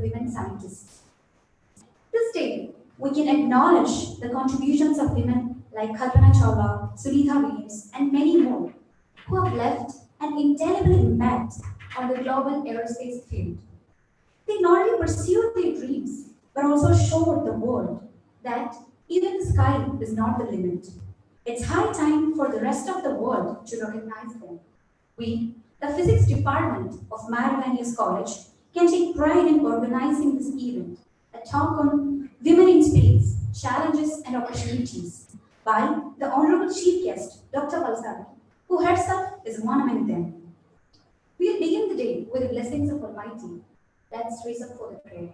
women scientists. This day, we can acknowledge the contributions of women like Kalpana Chawla, Sunitha Williams, and many more, who have left an indelible impact on the global aerospace field. They not only pursued their dreams, but also showed the world that even the sky is not the limit. It's high time for the rest of the world to recognize them. We, the physics department of Marivanius College, can take pride in organizing this event, a talk on women in space, challenges and opportunities, by the Honorable Chief Guest, Dr. Valsa, who herself is one among them. We'll begin the day with the blessings of Almighty. Let's raise up for the prayer.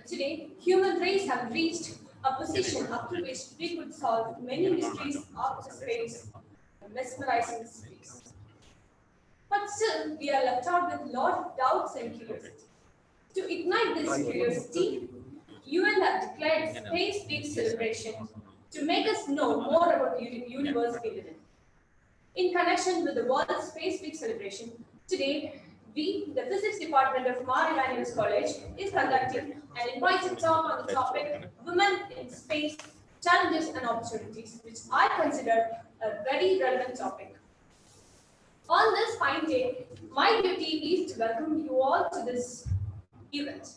Today, human race have reached a position up to which we could solve many mysteries of the space, mesmerizing space. But still, we are left out with a lot of doubts and curiosity. To ignite this curiosity, UN have declared Space Week celebration to make us know more about the universe we live in. In connection with the World Space Week celebration, today we, the Physics Department of Marivanius College, is conducting an invited talk on the topic Women in Space, Challenges and Opportunities, which I consider a very relevant topic. On this fine day, my duty is to welcome you all to this event.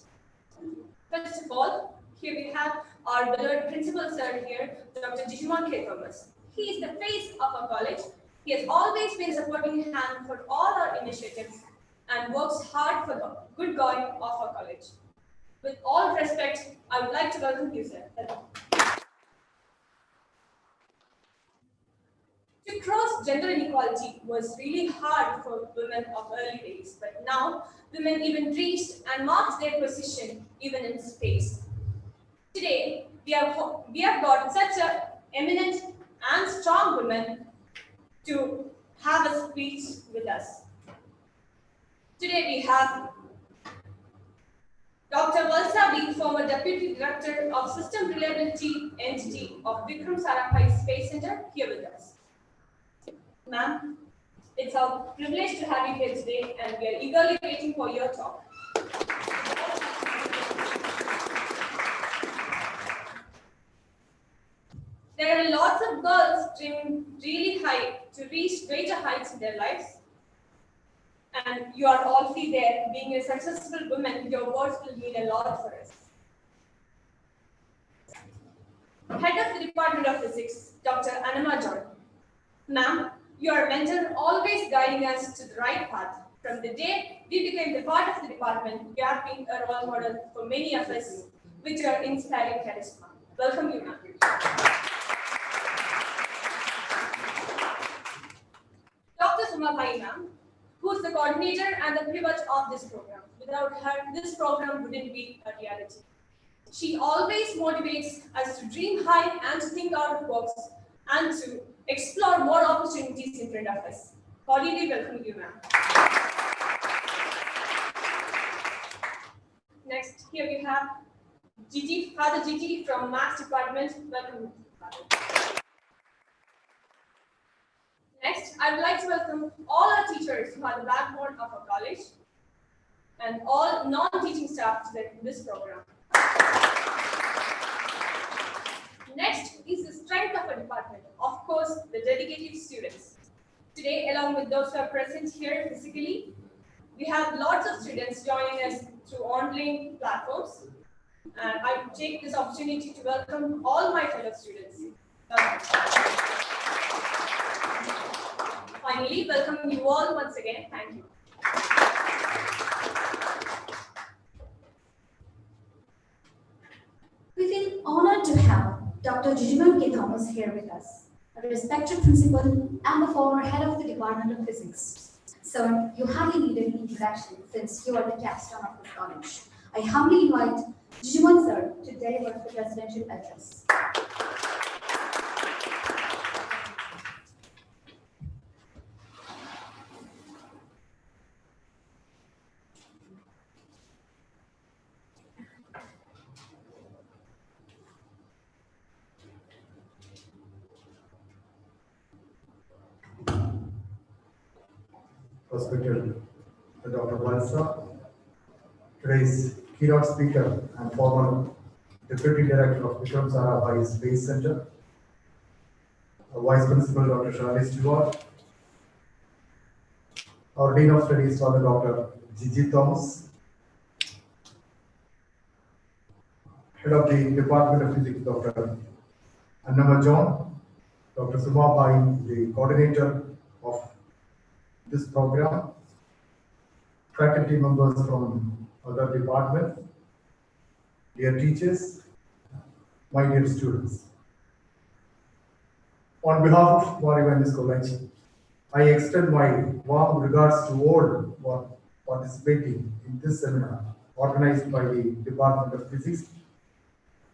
First of all, here we have our beloved principal sir here, Dr. Digimon K. Thomas. He is the face of our college. He has always been a supporting hand for all our initiatives and works hard for the good going of our college. With all respect, I would like to welcome you, sir. Hello. To cross gender inequality was really hard for women of early days, but now women even reached and marked their position even in space. Today, we have got such an eminent and strong woman to have a speech with us. Today we have Dr. Valsa B, former Deputy Director of System Reliability Entity of Vikram Sarabhai Space Center, here with us. Ma'am, it's our privilege to have you here today and we are eagerly waiting for your talk. There are lots of girls dreaming really high to reach greater heights in their lives. And you are all three there. Being a successful woman, your words will mean a lot for us. Head of the Department of Physics, Dr. Anima John. Ma'am, you are a mentor, always guiding us to the right path. From the day we became the part of the department, you have been a role model for many of us with your inspiring charisma. Welcome you, ma'am. Dr. Suma Bhai, ma'am, who is the coordinator and the pivot of this program. Without her, this program wouldn't be a reality. She always motivates us to dream high and to think out of the box and to explore more opportunities in front of us. Cordially welcome you, ma'am. Next, here we have Gigi, Father Gigi from Maths Department. Welcome, Father. Next, I would like to welcome all our teachers who are the backbone of our college and all non-teaching staff to this program. Next is the strength of our department, of course, the dedicated students. Today, along with those who are present here physically, we have lots of students joining us through online platforms. And I take this opportunity to welcome all my fellow students. Finally, welcome you all once again. Thank you. We feel honored to have Dr. Jijimam K. Thomas here with us, a respected principal and the former head of the Department of Physics. Sir, you hardly need any introduction since you are the capstone of this college. I humbly invite Jijimam sir to deliver the presidential address. Respected Dr. Valsa, today's keynote speaker and former Deputy Director of Vikram Sarabhai Space Center, Vice Principal Dr. Shirley Stewart, our Dean of Studies Father Dr. Gigi Thomas, Head of the Department of Physics Dr. Annama John, Dr. Suma Bhai, the coordinator of this program, faculty members from other departments, dear teachers, my dear students. On behalf of Marivanis College, I extend my warm regards to all who are participating in this seminar organized by the Department of Physics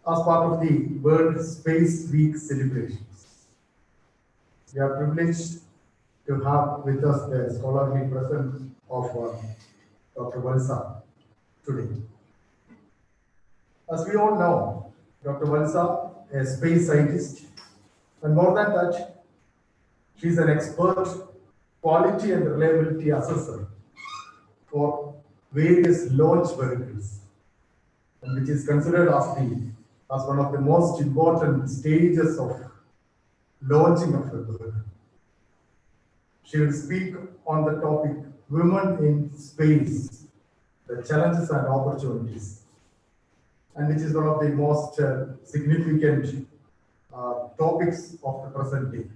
as part of the World Space Week celebrations. We are privileged to have with us the scholarly presence of Dr. Valsa today. As we all know, Dr. Valsa, a space scientist, and more than that, she is an expert quality and reliability assessor for various launch vehicles, and which is considered as one of the most important stages of launching of a vehicle. She will speak on the topic Women in Space, the Challenges and Opportunities, and which is one of the most significant topics of the present day.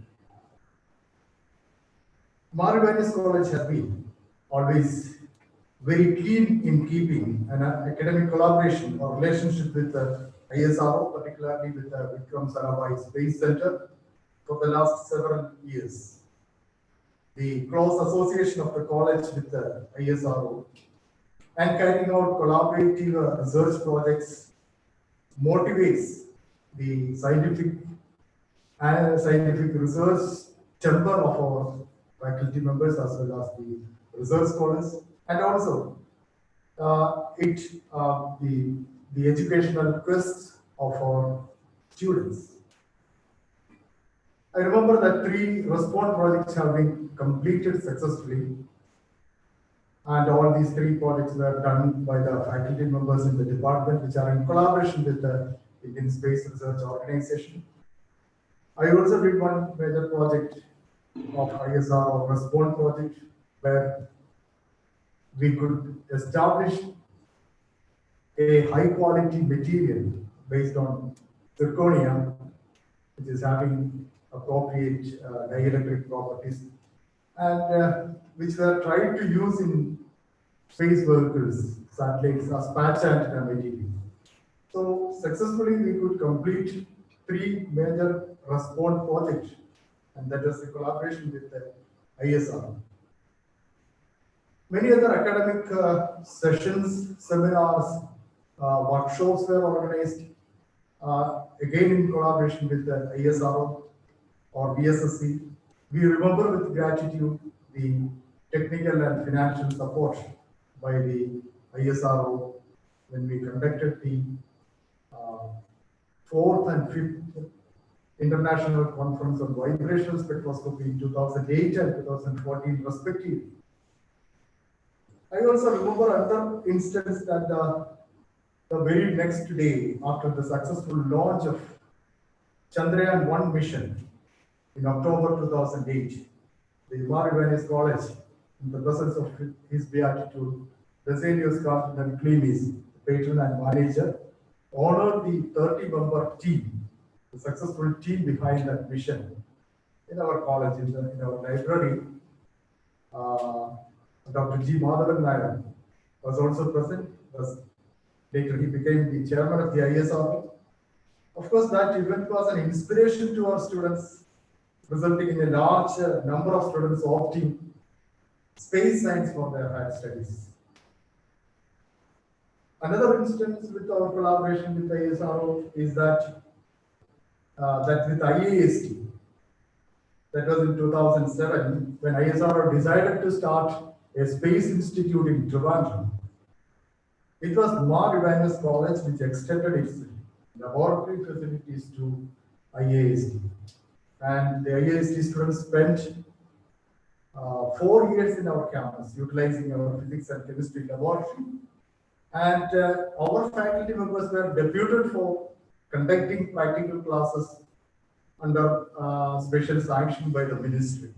Marivanis College has been always very keen in keeping an academic collaboration or relationship with the ISRO, particularly with the Vikram Sarabhai Space Center, for the last several years. The close association of the college with the ISRO and carrying out collaborative research projects motivates the scientific research temper of our faculty members as well as the research scholars, and also the educational quest of our students. I remember that 3 response projects have been completed successfully, and all these 3 projects were done by the faculty members in the department, which are in collaboration with the Indian Space Research Organization. I also did one major project of ISRO response project, where we could establish a high quality material based on zirconia, which is having appropriate dielectric properties, and which were tried to use in space vehicles, satellites as patch antenna material. So successfully we could complete three major response projects, and that is a collaboration with the ISR. Many other academic sessions, seminars, workshops were organized, again in collaboration with the ISRO or VSSC. We remember with gratitude the technical and financial support by the ISRO when we conducted the uh, fourth and fifth International Conference on Vibrational Spectroscopy in 2008 and 2014 respectively. I also remember another instance that the very next day after the successful launch of Chandrayaan-1 mission in October 2008, the Marivanis College, in the presence of His Beatitude, Basilius Cardinal Clemis, the patron and manager, honored the 30-member team, the successful team behind that mission in our college, in our library. Uh, Dr. G. Madhavan Nair was also present. Later, he became the chairman of the ISR. Of course, that event was an inspiration to our students, resulting in a large number of students opting space science for their higher studies. Another instance with our collaboration with the ISRO is that with IAST, that was in 2007, when ISRO decided to start a space institute in Trivandrum. It was Mar Ivanus College which extended its laboratory facilities to IAST. And the IAST students spent 4 years in our campus, utilizing our physics and chemistry laboratory. And our faculty members were deputed for conducting practical classes under special sanction by the ministry.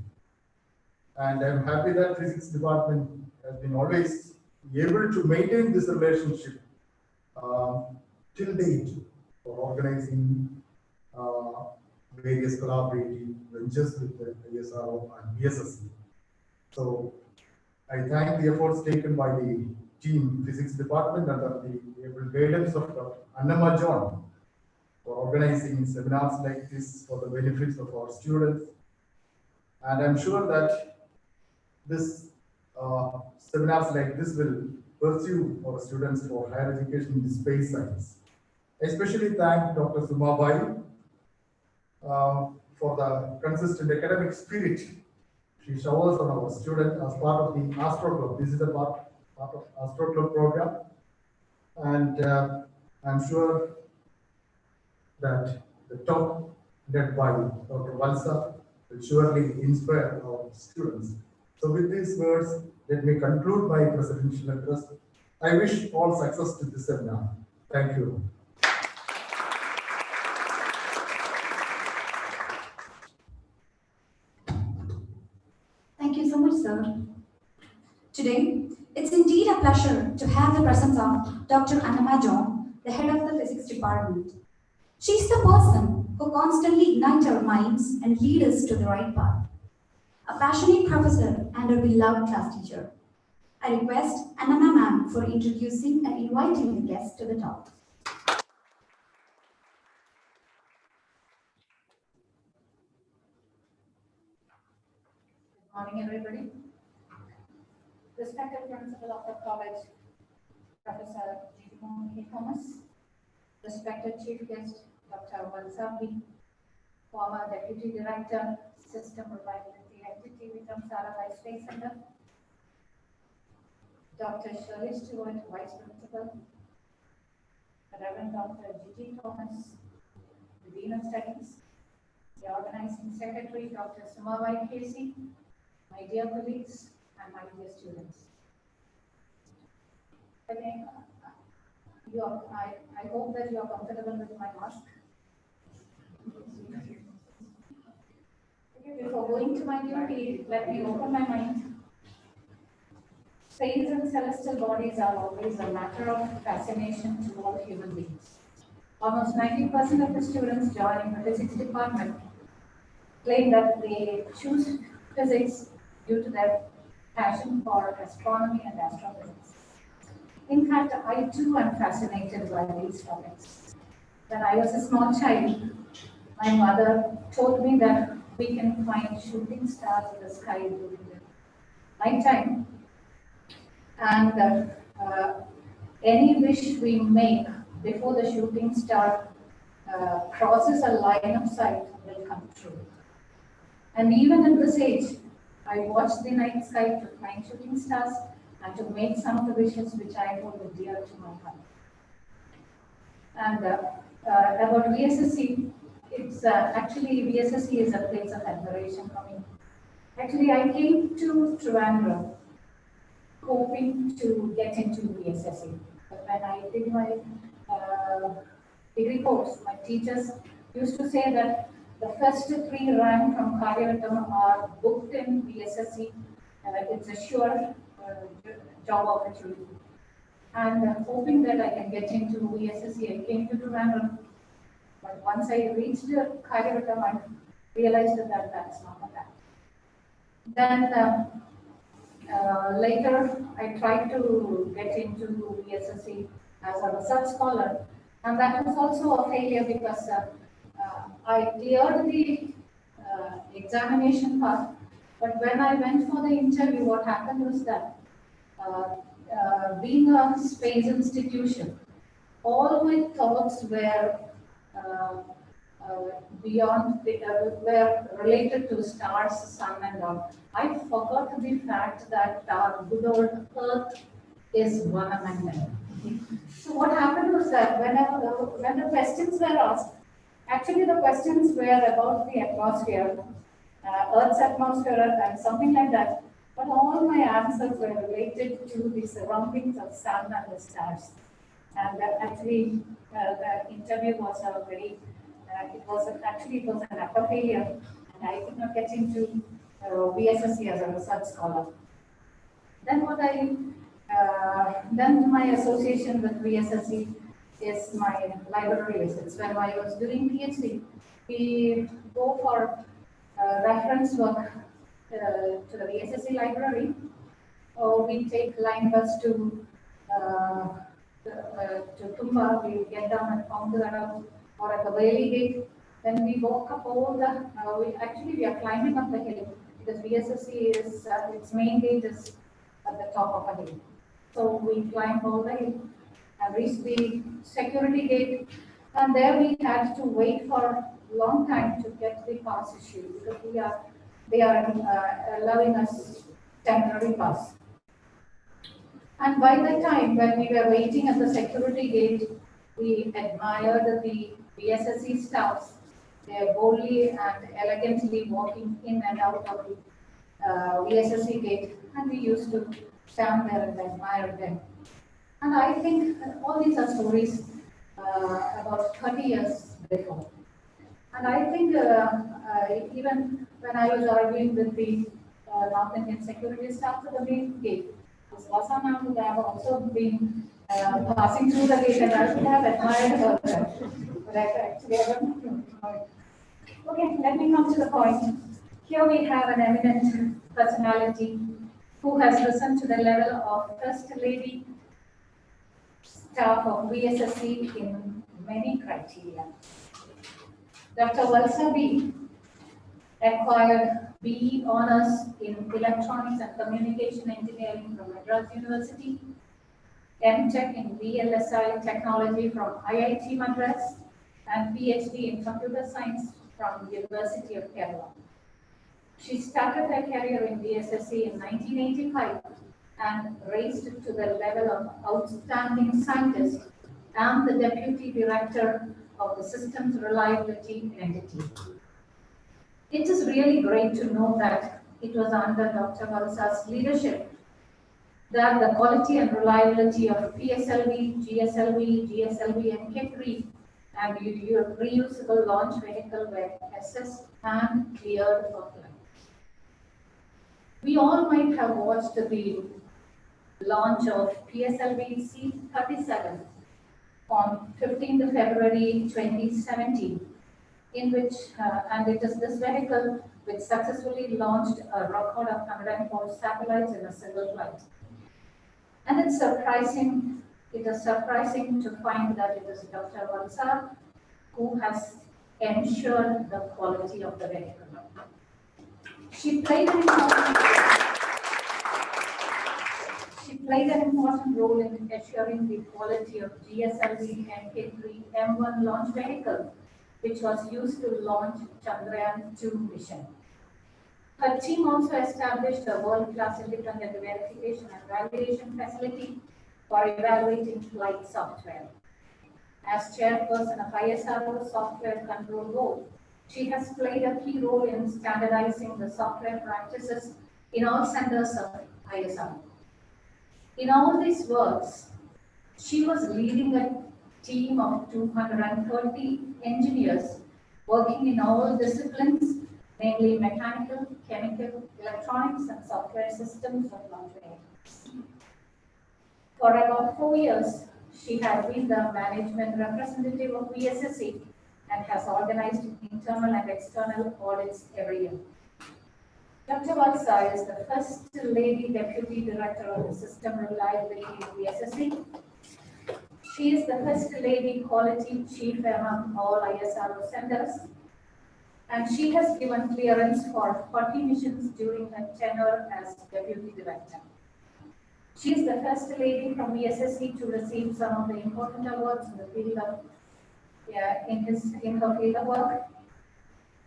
And I'm happy that physics department has been always able to maintain this relationship till date for organizing various collaborative ventures with the ISRO and VSSC. So I thank the efforts taken by the team physics department under the able guidance of Dr. Annama John for organizing seminars like this for the benefits of our students. And I'm sure that this seminars like this will pursue our students for higher education in space science. I especially thank Dr. Sumabai for the consistent academic spirit she showers on our students as part of the Astro Club. This is a part of Astro Club program, and I'm sure that the talk led by Dr. Valsa will surely inspire our students. So with these words, let me conclude my presidential address. I wish all success to this seminar. Thank you. Thank you so much, sir. Today, it's indeed a pleasure to have the presence of Dr. Annama John, the head of the physics department. She's the person who constantly ignites our minds and leads us to the right path. A passionate professor and a beloved class teacher. I request Annama ma'am for introducing and inviting the guests to the talk. Good morning, everybody. Respected Principal of the College, Professor G. Thomas, respected Chief Guest, Dr. Valsa, former Deputy Director, System Reliability Entity with Samsara Vice Space Center, Dr. Shirley Stewart, Vice Principal, Reverend Dr. G. Thomas, the Dean of Studies, the Organizing Secretary, Dr. Sumavai Casey, my dear colleagues, and my dear students. I hope that you are comfortable with my mask. Before going to my duty, let me open my mind. Space and celestial bodies are always a matter of fascination to all human beings. Almost 90% of the students joining the physics department claim that they choose physics due to their passion for astronomy and astrophysics. In fact, I too am fascinated by these topics. When I was a small child, my mother told me that we can find shooting stars in the sky during the nighttime, and that any wish we make before the shooting star crosses a line of sight will come true. And even at this age, I watch the night sky to find shooting stars and to make some of the wishes which I hold dear to my heart. And about VSSC, it's actually VSSC is a place of admiration for me. Actually, I came to Trivandrum hoping to get into VSSC. But when I did my degree course, my teachers used to say that the first three rank from Karyavattam are booked in VSSC. It's a sure job opportunity. And hoping that I can get into VSSC, I came to Trivandrum. But once I reached Karyavattam, I realized that that's not that. Then later, I tried to get into VSSC as a research scholar, and that was also a failure because I cleared the examination part, but when I went for the interview, what happened was that being a space institution, all my thoughts were uh, beyond the, were related to stars, sun, and all. I forgot the fact that our good old Earth is one among them. So what happened was that when the questions were asked, actually the questions were about the atmosphere, Earth's atmosphere, and something like that. But all my answers were related to the surroundings of sun and the stars. And actually, the interview was a very, it was an upper failure, and I could not get into VSSC as a research scholar. Then then my association with VSSC is my library visits. When I was doing PhD, we go for reference work to the VSSC library, or we take line bus uh, to Tumba, we get down at Paundugaram or at the Valley Gate. Then we walk up all the, we are climbing up the hill because VSSC is, its main gate is at the top of a hill. So we climb all the hill and reach the security gate, and there we had to wait for a long time to get the pass issued because they are allowing us temporary pass. And by the time when we were waiting at the security gate, we admired the VSSC staffs. They are boldly and elegantly walking in and out of the VSSC gate, and we used to stand there and admire them. And I think all these are stories about 30 years before. And I think even when I was arguing with the North Indian security staff at the main gate, this Vasana would have also been passing through the gate, and I would have admired her there. But actually, I don't know. Okay, let me come to the point. Here we have an eminent personality who has risen to the level of First Lady staff of VSSC in many criteria. Dr. Valsa B acquired BE honors in Electronics and Communication Engineering from Madras University, MTech in VLSI Technology from IIT Madras, and PhD in Computer Science from University of Kerala. She started her career in VSSC in 1985 and raised to the level of outstanding scientist and the deputy director of the systems reliability entity. It is really great to know that it was under Dr. Valsa's leadership that the quality and reliability of PSLV, GSLV, and K3 and reusable launch vehicle were assessed and cleared for flight. We all might have watched the launch of PSLV C-37 on 15th February 2017, in which, and it is this vehicle which successfully launched a record of 104 satellites in a single flight. And it is surprising to find that it is Dr. Valsa who has ensured the quality of the vehicle. She played an important She played an important role in assuring the quality of GSLV MK3 M1 launch vehicle, which was used to launch Chandrayaan-2 mission. Her team also established a world-class independent verification and validation facility for evaluating flight software. As chairperson of ISRO Software Control Board, she has played a key role in standardizing the software practices in all centers of ISRO. In all these works, she was leading a team of 230 engineers working in all disciplines, namely mechanical, chemical, electronics, and software systems of launch vehicles. For about 4 years, she had been the management representative of VSSC and has organized internal and external audits every year. Dr. Valsa is the first lady deputy director of the system reliability in VSSC. She is the first lady quality chief among all ISRO centers, and she has given clearance for 40 missions during her tenure as deputy director. She is the first lady from VSSC to receive some of the important awards in the field of in her field of work,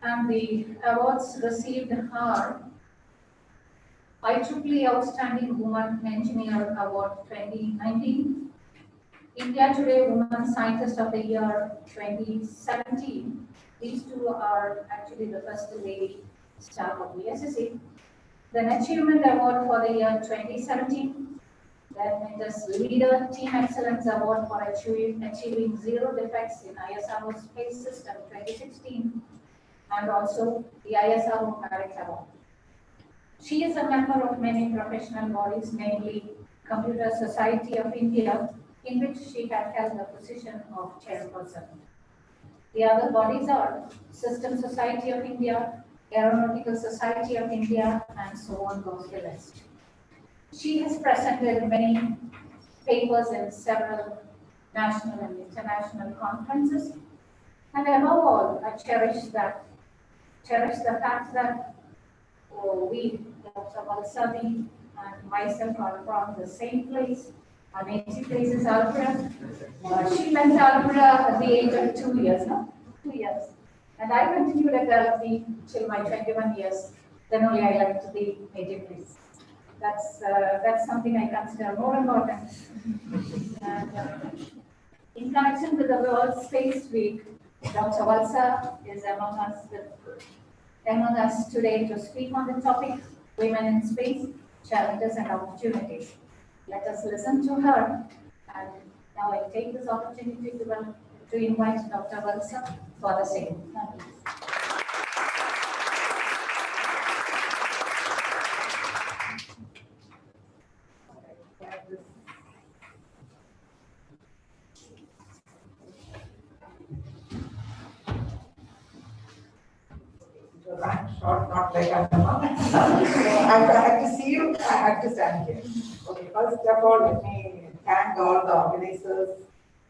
and the awards received are IEEE Outstanding Woman Engineer Award 2019, India Today Woman Scientist of the Year 2017. These two are actually the first lady staff of VSSC. Then Achievement Award for the year 2017. Then it is Leader Team Excellence Award for achieving zero defects in ISRO Space System 2016, and also the ISRO Merit Award. She is a member of many professional bodies, namely Computer Society of India, in which she had held the position of chairperson. The other bodies are System Society of India, Aeronautical Society of India, and so on goes the list. She has presented many papers in several national and international conferences, and above all, I cherish the fact that we, Dr. Valsami and myself, are from the same place. Our native place is Alabama. She left Alabama at the age of 2 years, no? 2 years. And I continued at LFB till my 21 years. Then only I left the native place. That's something I consider more important. And in connection with the World Space Week, Dr. Valsa is among us today to speak on the topic Women in Space, Challenges and Opportunities. Let us listen to her. And now I take this opportunity to invite Dr. Valsa for the same. Thank you. I'm short, not like I'm I had to see you, I had to stand here. Okay, first of all, let me thank all the organizers,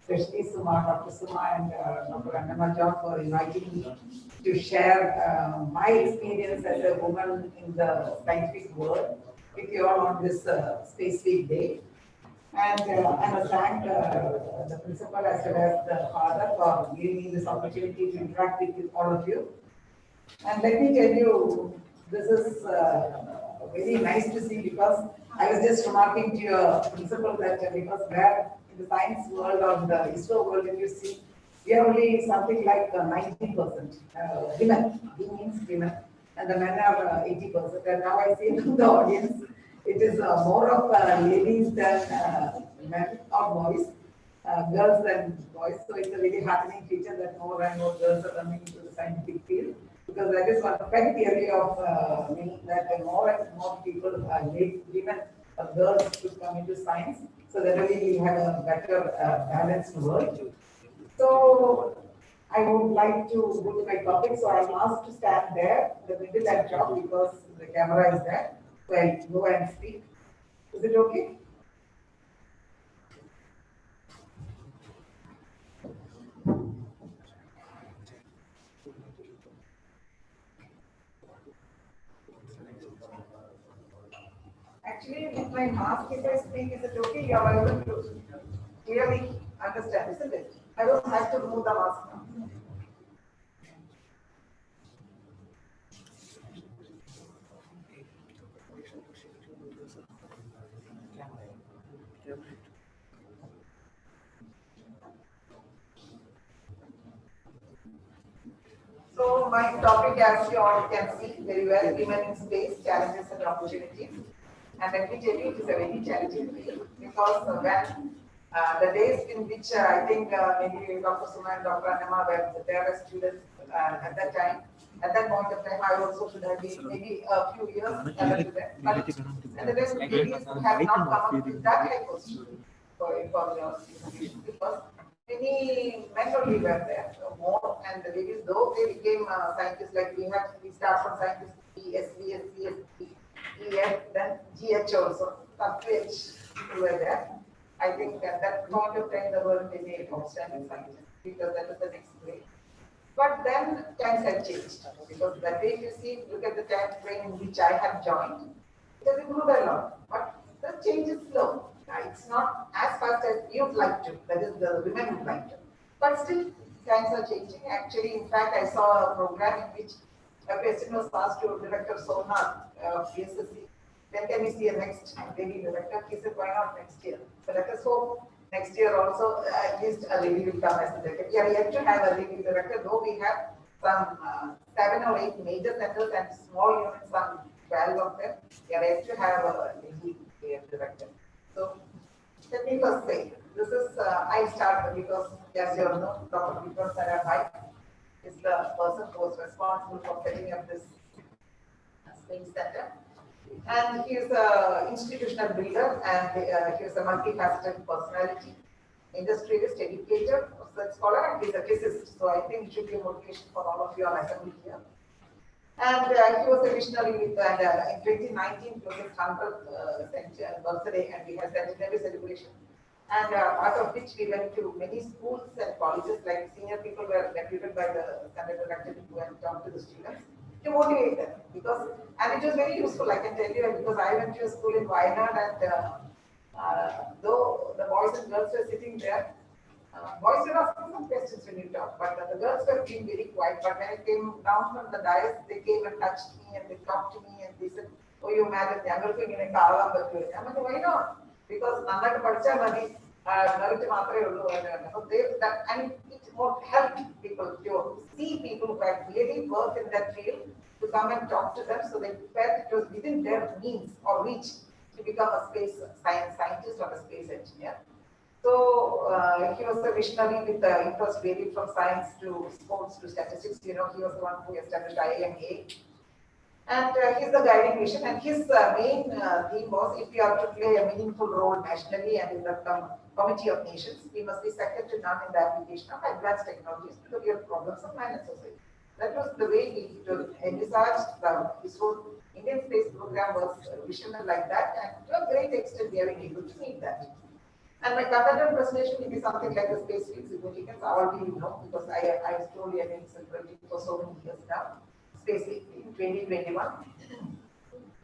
especially Suma, Dr. Suma and Dr. Annamaja for inviting me to share my experience as a woman in the scientific world with you all on this Space Week day. And I must thank the principal as well as the father for giving me this opportunity to interact with all of you. And let me tell you, this is very nice to see, because I was just remarking to your principal that because where in the science world or the ISRO world, if you see, we are only something like 90% women. He means women, and the men are 80%. And now I see from the audience, it is more of ladies than men or boys, girls than boys. So it's a really heartening feature that more and more girls are coming into the scientific field. Because that is one pet theory of me, that more and more people, women, girls to come into science. So that way we have a better balanced world. So I would like to go to my topic. So I'm asked to stand there, the middle and top, because the camera is there. So I'll go and speak. Is it okay? Actually, with my mask, if I speak, is it okay? You are able to clearly understand, isn't it? I don't have to remove the mask now. So my topic, as you all can see very well, women in space, challenges and opportunities. And let me tell you, it is a very challenging field because when the days in which I think maybe Dr. Suma and Dr. Anima were there as students at that time, at that point of time, I also should have been maybe a few years elder to them. But and then ladies have not come up with that type of student for your institution because many men only were there, more, and the ladies, though they became scientists, like we start from scientists, BS, BS, BS, EF, then GH also, some PH people were there. I think at that point of time, there weren't any outstanding scientists because that was the next grade. But then times have changed because that way, if you see, look at the time frame in which I have joined, it has improved a lot. But the change is slow. It's not as fast as you'd like to, that is, the women would like to. But still, times are changing. Actually, in fact, I saw a program in which a question was asked to Director Sonar of PSSC. When can we see a next lady director? He said, why not next year? So let us hope next year also at least a lady will come as the director. We are yet to have a lady director, though we have some 7 or 8 major centers and small units, some 12 of them. We are yet to have a lady director. So let me first say, this is, I started because, as you all know, Dr. Vikram Sarabhai is the person who was responsible for setting up this space center. And he is an institutional builder and he is a multifaceted personality, industrialist, educator, research scholar, and he is a physicist. So I think it should be a motivation for all of you on assembly here. And he was a visionary with, and in 2019, it was his 100th birthday, and we had centenary celebration. And out of which we went to many schools and colleges, like senior people were deputed by the Senate director to go and talk to the students to motivate them. Because, and it was very useful, I can tell you, because I went to a school in Wayanad, and though the boys and girls were sitting there, boys were asking some questions when you talk, but the girls were being very quiet. But when I came down from the dais, they came and touched me and they talked to me and they said, "Oh, you madam, ഞങ്ങൾക്ക് ഇങ്ങനെ കാവാൻ പറ്റുമോ?" I mean, why not? Because നന്നായിട്ട് പഠിച്ചാൽ മതി, merit മാത്രമേ ഉള്ളൂ എന്ന് പറഞ്ഞു. So they, that, and it more helped people to see people who had really worked in that field to come and talk to them, so they felt it was within their means or reach to become a space scientist or a space engineer. So he was a visionary with the interest varied from science to sports to statistics. You know, he was the one who established IMA. And he's the guiding vision. And his main theme was, if we are to play a meaningful role nationally and in the committee of nations, we must be second to none in the application of advanced technologies to the real problems of man and society. That was the way he envisaged his whole Indian space program was visionary like that. And to a great extent, we have been able to meet that. And my content presentation will be something like the space field significance. All of you know, because I slowly have been celebrating for so many years now. Space Week in 2021.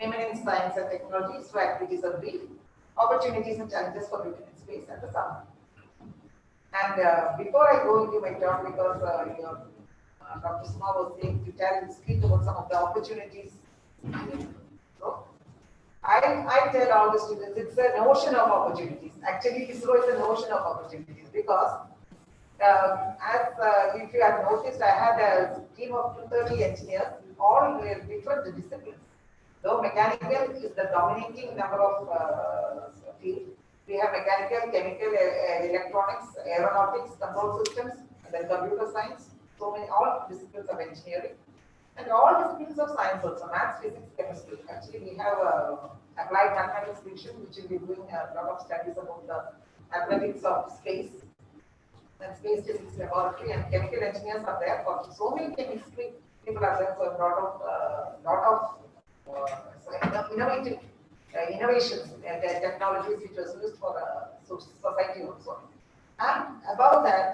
Women in science and technology, so activities are brief. Opportunities and challenges for women in space and the summer. And before I go into my talk, because Dr. Suma was saying to speak about some of the opportunities. So, I tell all the students, it's an ocean of opportunities. Actually, ISRO is an ocean of opportunities because as if you have noticed, I had a team of 230 engineers, all different disciplines. Though mechanical is the dominating number of fields, we have mechanical, chemical, electronics, aeronautics, control systems, and then computer science. So many, all disciplines of engineering. And all disciplines of science also, maths, physics, chemistry. Actually, we have applied mathematics division, which will be doing a lot of studies about the mathematics of space and space physics laboratory, and chemical engineers are there. For so many chemistry people are there, so a lot of innovative innovations and technologies which was used for society also. And above that,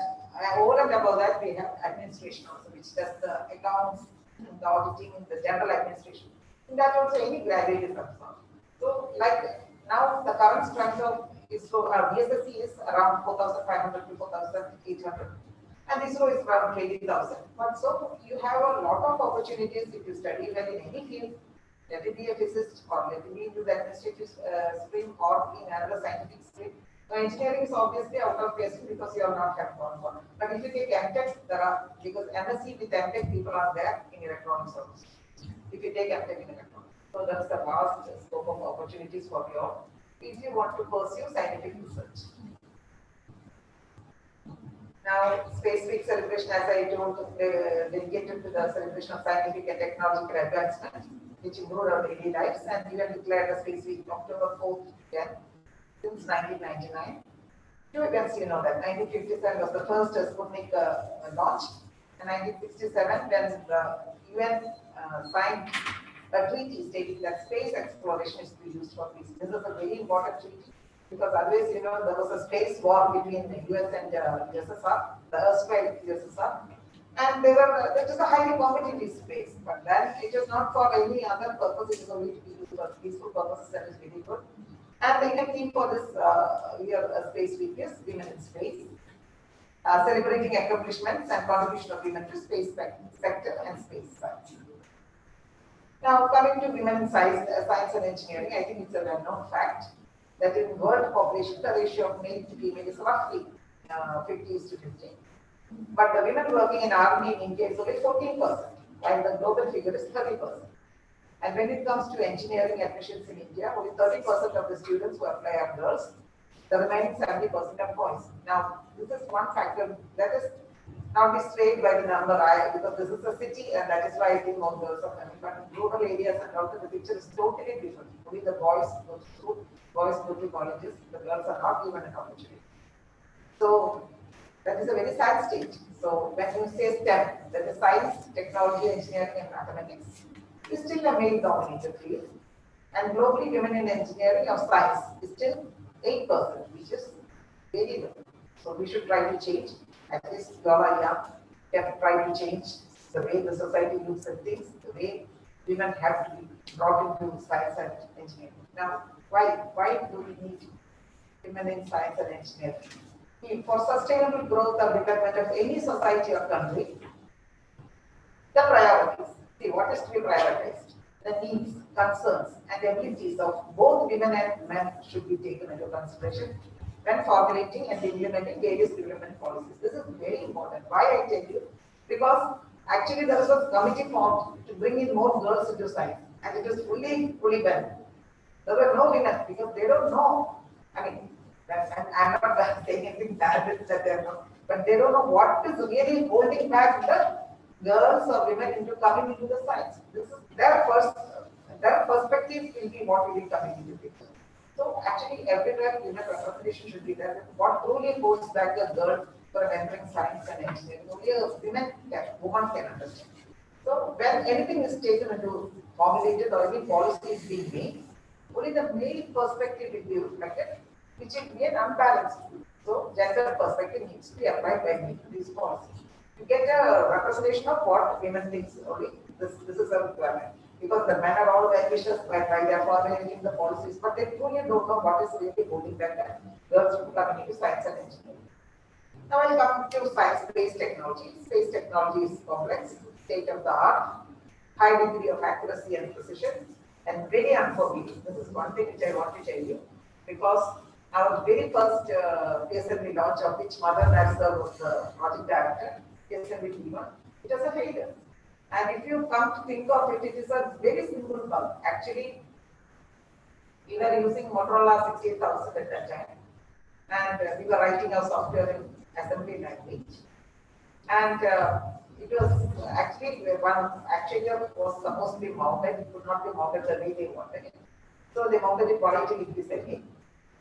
over and above that, we have administration also, which does the accounts, the auditing, the general administration. In that also, any graduate is concerned. So, like now, the current strength of ISRO, BSSC is around 4,500 to 4,800, and ISRO is around 20,000. But so you have a lot of opportunities if you study well in any field. Let it be a physicist, or let it be into the administrative stream, or in another scientific stream. So engineering is obviously out of question because you are not have gone for. But if you take MTech, there are, because MSc with MTech people are there in electronics also. If you take MTech in electronics. So that's the vast scope of opportunities for you all if you want to pursue scientific research. Now, Space Week celebration, as I told, dedicated to the celebration of scientific and technological advancement, which improved our daily lives, and we have declared the Space Week October 4th, 10th, since 1999. Few events you know that 1957 was the first Sputnik launch, and 1967 when the UN signed a treaty stating that space exploration is to be used for peace. This is a very important treaty because otherwise, you know, there was a space war between the US and USSR, the erstwhile USSR, and they were that is a highly competitive space. But then it is not for any other purpose; it is only to be used for peaceful purposes. That is very good. And the Indian theme for this year Space Week is Women in Space, celebrating accomplishments and contribution of women to space sector and space science. Now, coming to women in science and engineering, I think it's a well-known fact that in world population, the ratio of male to female is roughly 50:50. But the women working in army in India is only 14%, while the global figure is 30%. And when it comes to engineering admissions in India, only 30% of the students who apply are girls. The remaining 70% are boys. Now, this is one factor that is not be swayed by the number I, because this is a city, and that is why I think more girls are coming. But in rural areas and also the picture is totally different. Only the boys go to school, boys go to colleges, the girls are not given an opportunity. So that is a very sad state. So when you say STEM, that is science, technology, engineering, and mathematics, is still a male-dominated field. And globally, women in engineering or science is still 8%, which is very low. So we should try to change. At least you all are young, can try to change the way the society looks at things, the way women have to be brought into science and engineering. Now, why do we need women in science and engineering? For sustainable growth or development of any society or country, the priorities. See, what is to be prioritized? The needs, concerns, and abilities of both women and men should be taken into consideration when formulating and implementing various development policies. This is very important. Why I tell you? Because actually there was a committee formed to bring in more girls into science, and it is fully done. There were no women because they don't know. I mean, and I'm not saying anything bad that they know, but they don't know what is really holding back the girls or women into coming into the science. This is their perspective will be what will be coming into picture. So actually everywhere women representation should be there. What truly holds back a girl for entering science and engineering? Only a woman can understand. So when anything is taken into formulated or any policy is being made, only the male perspective will be reflected, which will be an unbalanced view. So gender perspective needs to be applied by making these policies. You get a representation of what women think only. This is a requirement. Because the men are all ambitious by they are formulating the policies, but they truly don't know what is really holding back girls from coming into science and engineering. Now I'll come to science-based technology. Space technology is complex, state of the art, high degree of accuracy and precision, and very unforgiving. This is one thing which I want to tell you, because our very first PSLV launch, of which Mother Nasa was the project director, PSLV T1, it was a failure. And if you come to think of it, it is a very simple bug. Actually, we were using Motorola 68000 at that time, and we were writing our software in assembly language. And it was actually one actuator was supposed to be mounted, it could not be mounted the way they wanted it. So they mounted it volatility setting.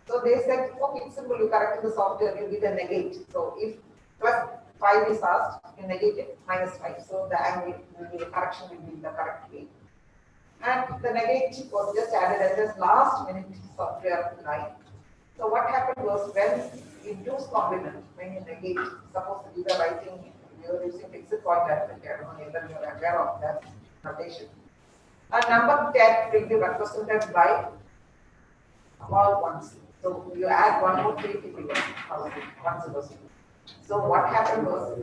So they said, okay, it's simple, you correct in the software, you get a negate. So if plus 5 is asked, you negate it, minus 5. So the angle will be, the correction will be in the correct way. And the negate was just added as this last minute software line. So what happened was when you use complement, when you negate, suppose you are writing, you are using fixed point arithmetic, I don't know whether you are aware of that notation. A number 10 will be represented by all ones. So you add one more 3 to be 1. So what happened was,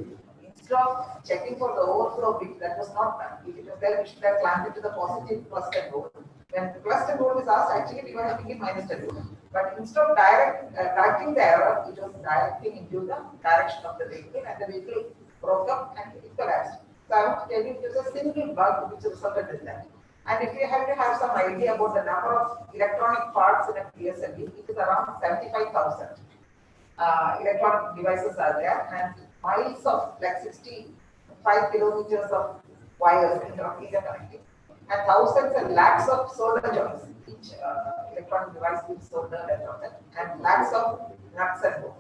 instead of checking for the overflow bit, that was not done. If it was there, we should have clamped it to the positive plus 10 volt. When plus 10 volt is asked, actually we were having it minus 10 volt. But instead of directing the error, it was directing into the direction of the vehicle, and the vehicle broke up and it collapsed. So I want to tell you, it was a single bug which resulted in that. And if you have to have some idea about the number of electronic parts in a PSLV, it is around 75,000. Electronic devices are there, and miles of like 65 kilometers of wires interconnecting, and thousands and lakhs of solder joints. Each electronic device is soldered and lakhs of nuts and bolts.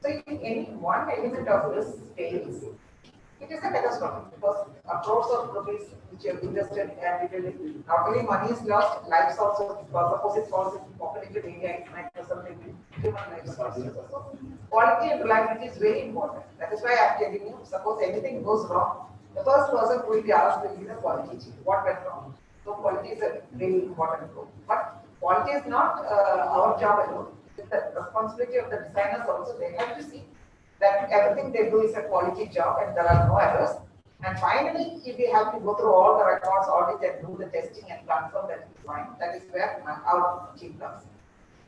So if any one element of this fails, it is a catastrophe because crores of rupees which you have invested, and it will not only money is lost, lives also, suppose it falls in populated area, it might result in human lives lost. So quality and reliability is very important. That is why I am telling you, suppose anything goes wrong, the first person who will be asked will be the quality chief. What went wrong? So quality is a very important role. But quality is not our job alone. It's the responsibility of the designers also. They have to see that everything they do is a quality job and there are no errors. And finally, if we have to go through all the records, audit and do the testing and confirm that it's fine, that is where our team comes.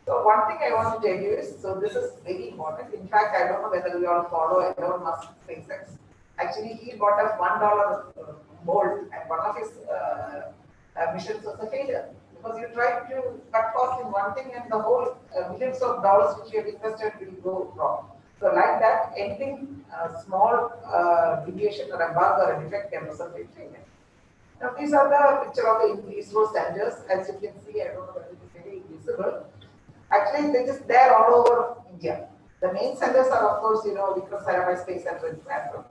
So one thing I want to tell you is, so this is very important. In fact, I don't know whether you all follow Elon Musk SpaceX. Actually, he bought us $1 mold, and one of his missions was a failure because you try to cut costs in one thing, and the whole millions of dollars which you have invested will go wrong. So like that, anything small deviation or a bug or a defect can result in failure. Now these are the picture of the ISRO centers. As you can see, I don't know whether it is very visible. Actually, they just there all over India. The main centers are, of course, Vikram Sarabhai Space Center in Bangalore.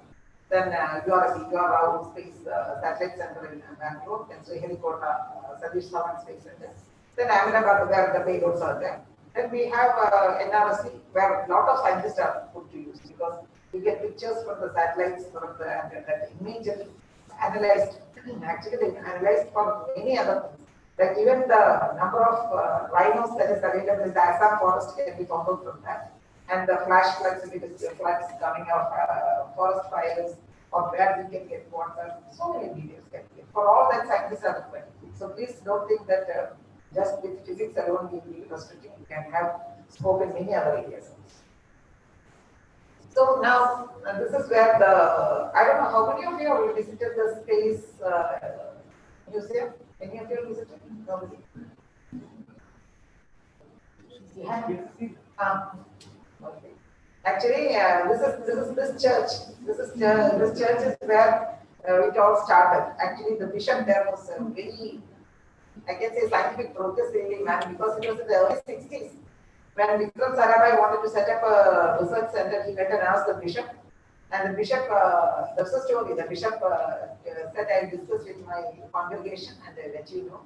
Then URSC, Rao Space Satellite Center in Bangalore. Then Sriharikota Satish Dhawan Space Center. Then Ahmedabad, where the payloads are there. Then we have NRSC, where a lot of scientists are put to use because you get pictures from the satellites from that image analyzed. Actually, they analyzed for many other things. Like even the number of rhinos that is available in the Assam forest can be found out from that. And the flash floods, if it is floods coming out, forest fires, or where we can get water, so many details can be. For all that, scientists are required. So please don't think that just with physics alone we will be restricting. You can have scope in many other areas. So now, this is where I don't know how many of you have visited the space museum? Any of you visited? Nobody. Yeah. Okay. Actually, this church. This church is where it all started. Actually, the vision there was very, I can say, scientific progress really, man, because it was in the early 60s. When Vikram Sarabhai wanted to set up a research center, he went and asked the bishop. And the bishop, that's the story, the bishop said, I'll discuss with my congregation and I'll let you know.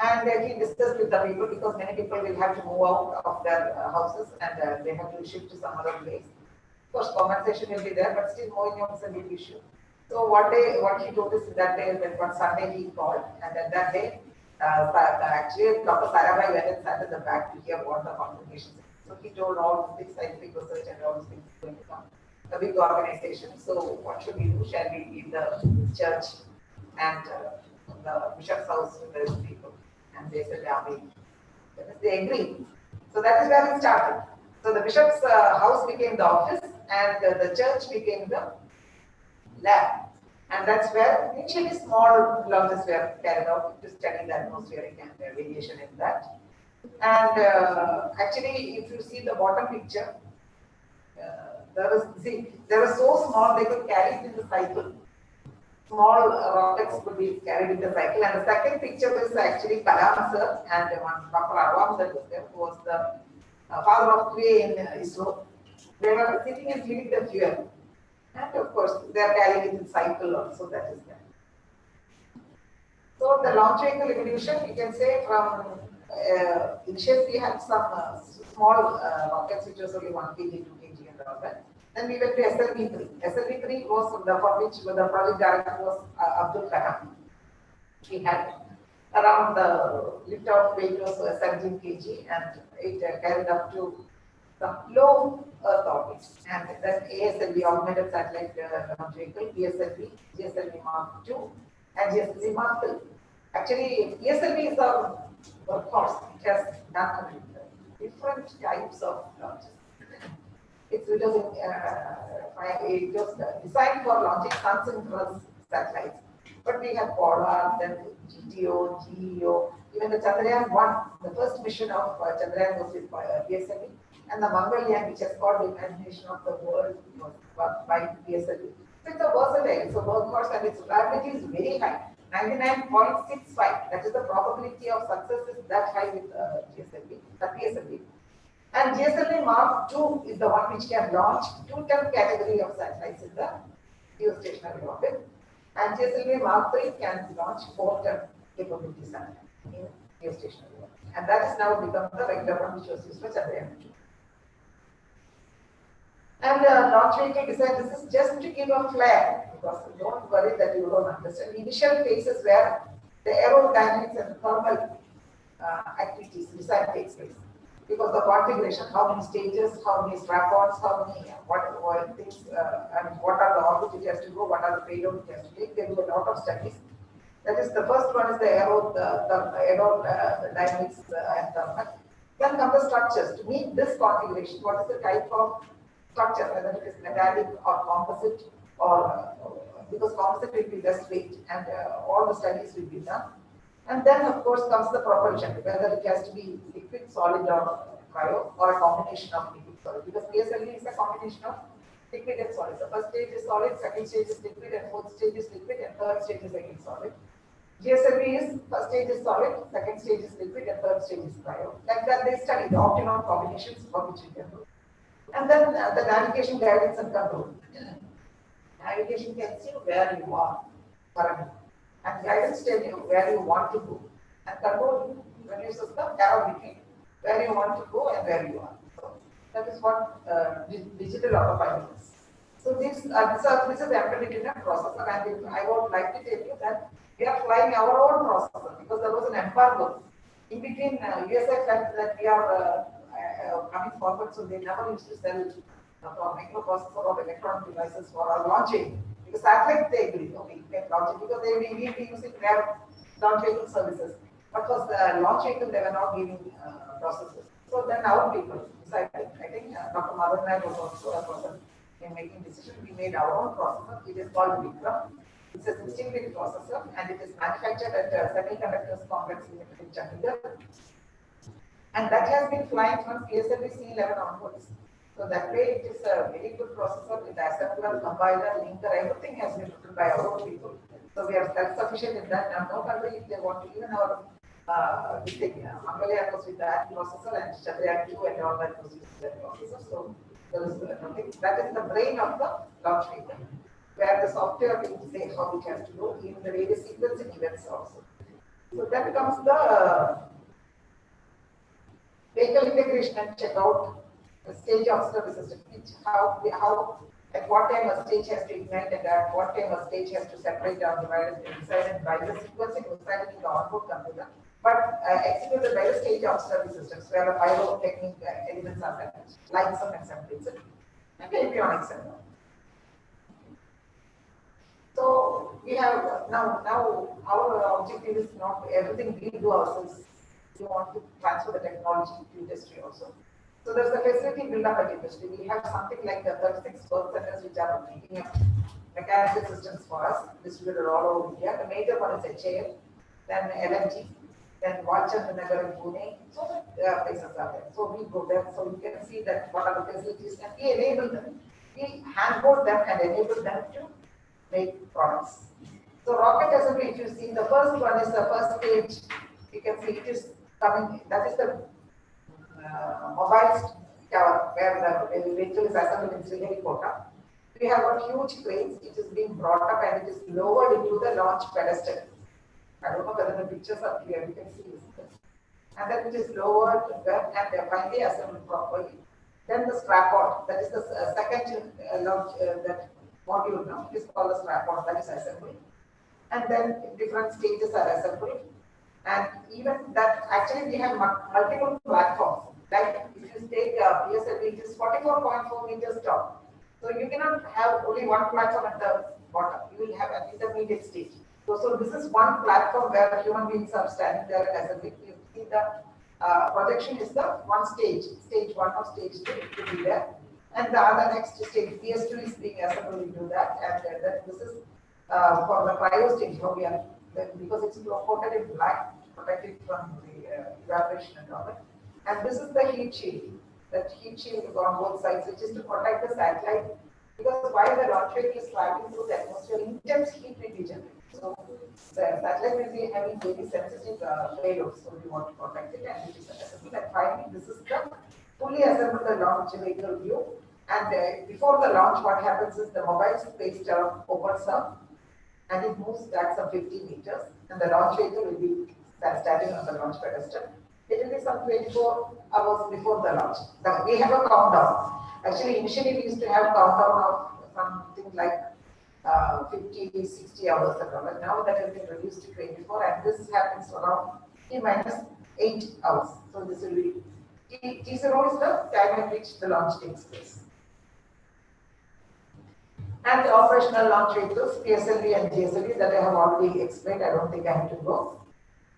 And he discussed with the people because many people will have to move out of their houses and they have to shift to some other place. Of course, compensation will be there, but still moving out is a big issue. So what he told us that day, that one Sunday he called, and then that day, actually Dr. Sarabhai went and sat at the back to hear what the congregation said. So he told all these scientific research and all these things going to come. A big organization. So what should we do? Shall we leave the church and the bishop's house to the people? And they said, yeah, they agreed. So that is where it started. So the bishop's house became the office and the church became the lab. And that's where initially small launches were carried out to study the atmospheric and radiation in that. And actually, if you see the bottom picture, they were so small they could carry it in the cycle. small rockets could be carried in the cycle. And the second picture is actually Kalam sir and one Dr. Arwam sir was there, who was the father of QA in ISRO. They were sitting and filling the fuel. And of course, they are carrying it in cycle also, that is there. So the launch vehicle evolution, you can say from initially we had some small rockets which was only 1 kg, 2 kg and all that. Then we went to SLV3. SLV3 was for which the project director was Abdul Kalam. He had around the lift off weight was 17 kg and it carried up to some low Earth orbits. And then ASLV, augmented satellite launch vehicle, ESLV, GSLV Mark II, and GSLV Mark III. Actually, ESLV is a workhorse. It has done different types of launches. It was designed for launching sun-synchronous satellites. But we have Polar, then GTO, GEO, even the Chandrayaan-1, the first mission of Chandrayaan was with PSLV, and the Mangalyaan, which has called the imagination of the world, was by PSLV. So it's a versatile, it's a workhorse, and its reliability is very high. 99.65, that is the probability of success is that high with PSLV. And GSLV Mark II is the one which can launch 2-ton category of satellites in the geostationary orbit. And GSLV Mark III can launch 4-ton capability satellite in geostationary orbit. And that is now become the regular one which was used for Chandrayaan-2. And launch vehicle design, this is just to give a flare, because don't worry that you don't understand. Initial phases where the aerodynamics and thermal activities design takes place. Because the configuration, how many stages, how many strap-ons, how many what things, and what are the orbit it has to go, what are the payload it has to take. They do a lot of studies. That is, the first one is the aerodynamics and thermal. Then come the structures. To meet this configuration, what is the type of structure, whether it is metallic or composite, or because composite will be less weight, and all the studies will be done. And then, of course, comes the propulsion, whether it has to be liquid, solid, or cryo, or a combination of liquid, solid. Because PSLV is a combination of liquid and solid. The first stage is solid, second stage is liquid, and fourth stage is liquid, and third stage is again solid. GSLV is first stage is solid, second stage is liquid, and third stage is cryo. Like that, they study the optimum combinations for which you can do. And then the navigation, guidance, and control. Navigation tells you where you are currently. And guidance tells you where you want to go. And control produces the arrow between where you want to go and where you are. So that is what digital autopilot is. So this is the embedded in a processor, and I would like to tell you that we are flying our own processor because there was an embargo in between. USA felt that we are coming forward, so they never used to sell microprocessor or electronic devices for our launching. Because satellite they agreed, okay, you can launch it because they will be using their launch vehicle services. But for the launch vehicle, they were not giving processors. So then our people decided, I think Dr. Madan Nair was also a person in making decision. We made our own processor. It is called Vikram. It's a 16-bit processor, and it is manufactured at Semiconductors Complex Limited in Chandigarh. And that has been flying from PSLV C11 onwards. So that way it is a very good processor with assembler, compiler, linker, everything has been written by our own people. So we are self-sufficient in that. And not only if they want to, even our Mangalyaan was with that processor, and Chandrayaan-2 and all that was with that processor. So there is nothing. That is the brain of the launch vehicle, where the software will say how it has to go, even the various sequencing events also. So that comes the vehicle integration and checkout, the stage of service system, how at what time a stage has to ignite and at what time a stage has to separate or divide and decided by the sequencing decided in the onboard computer, but executed by the stage of service systems where the pyrotechnic elements are there, lights up and separates it, and avionics and all. So we have now our objective is not everything we do ourselves. We want to transfer the technology to industry also. So there's a facility built up at industry. We have something like the 36 work centers which are making up mechanical systems for us, distributed all over India. The major one is HAL, then LNG, then Valsa in Pune. So places are there. So we go there, so we can see that what are the facilities, and we enable them. We handhold them and enable them to make products. So rocket assembly, if you see the first one is the first stage, you can see it is coming, that is the mobile tower where the vehicle is assembled in Sriharikota. We have got huge cranes, it is being brought up and it is lowered into the launch pedestal. I don't know whether the pictures are clear, you can see this. And then it is lowered and they are finally assembled properly. Then the strap on, that is the second launch, that module now, it is called the strap on, that is assembly. And then different stages are assembled. And even that, actually we have multiple platforms. Like if you take PSLV, it is 44.4 meters tall. So you cannot have only one platform at the bottom. You will have an intermediate stage. So this is one platform where human beings are standing there as a big. You see the projection is the one stage one or stage two to be there. And the other next stage, PS2 is being assembled into that. And then this is for the cryo stage, how we are, because it's coated in black, protected from the evaporation and all that. And this is the heat shield. That heat shield is on both sides, which is to protect the satellite. Because while the launch vehicle is traveling through the atmosphere, intense heat will be generated. So the satellite will be having very sensitive payloads, so we want to protect it, and it is assembled. And finally, this is the fully assembled the launch vehicle view. And before the launch, what happens is the mobile space terminal opens up and it moves back some 50 meters, and the launch vehicle will be standing on the launch pedestal. It will be some 24 hours before the launch. We have a countdown. Actually, initially we used to have countdown of something like 50, 60 hours ago. But now that has been reduced to 24, and this happens around T minus 8 hours. So this will be T0 is the time at which the launch takes place. And the operational launch vehicles, PSLV and GSLV, that I have already explained, I don't think I have to go.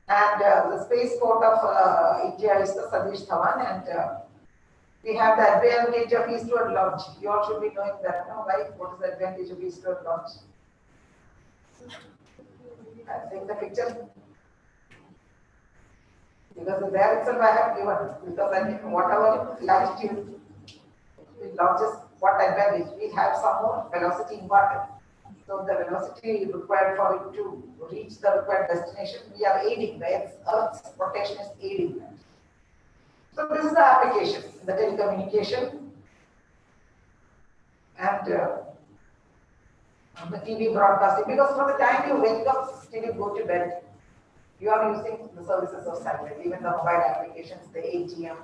And the spaceport of India is the Satish Dhawan, and we have the advantage of eastward launch. You all should be knowing that, no? Right? What is the advantage of eastward launch? I think the picture, because there itself I have given, because I think whatever latitude it launches, what advantage? We have some more velocity imparted. So the velocity required for it to reach the required destination, we are aiding. The Earth's rotation is aiding that. So this is the application, the telecommunication and the TV broadcasting. Because from the time you wake up till you go to bed, you are using the services of satellite, even the mobile applications, the ATM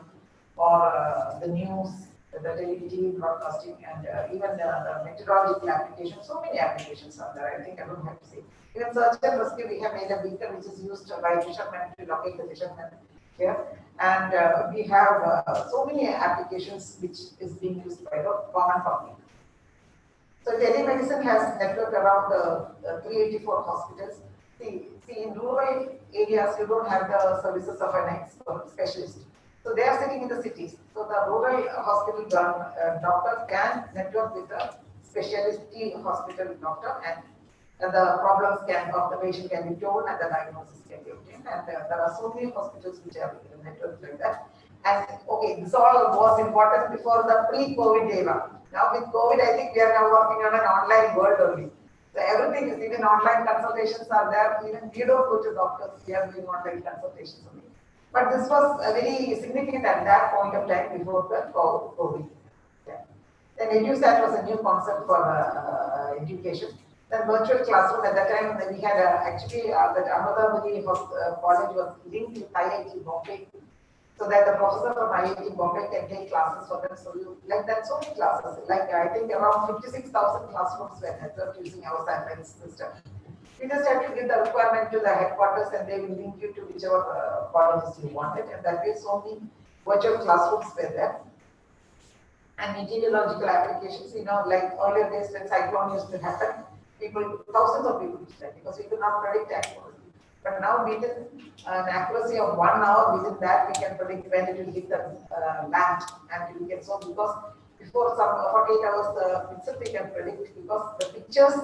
or the news, the TV broadcasting, and even the meteorological applications. So many applications are there. I think I don't have to say. Even search and rescue, we have made a beacon which is used by fishermen to locate the fishermen here. And we have so many applications which is being used by the common public. So telemedicine has network around 384 hospitals. See, in rural areas, you don't have the services of an expert specialist. So they are sitting in the cities. So the rural hospital doctor can network with a specialty hospital doctor, and the problems of the patient can be told and the diagnosis can be obtained. And there are so many hospitals which are networked like that. And okay, this all was important before the pre-COVID era. Now with COVID, I think we are now working on an online world only. So everything is, even online consultations are there. Even we don't go to doctors, we are doing online consultations only. But this was very significant at that point of time before the COVID. Yeah. Then EduSat was a new concept for education. Then virtual classroom, at that time we had actually that Ahmedabad college was linked with IIT Bombay, so that the professor from IIT Bombay can take classes for them. So you like that, so many classes. Like I think around 56,000 classrooms were networked using our satellite system. You just have to give the requirement to the headquarters, and they will link you to whichever colleges you wanted. And that way, so many virtual classrooms were there. And meteorological applications, like earlier days when cyclone used to happen, thousands of people used to die because we could not predict accurately. But now, within an accuracy of 1 hour, within that we can predict when it will hit the land, and we can so because before some 48 hours itself we can predict, because the pictures.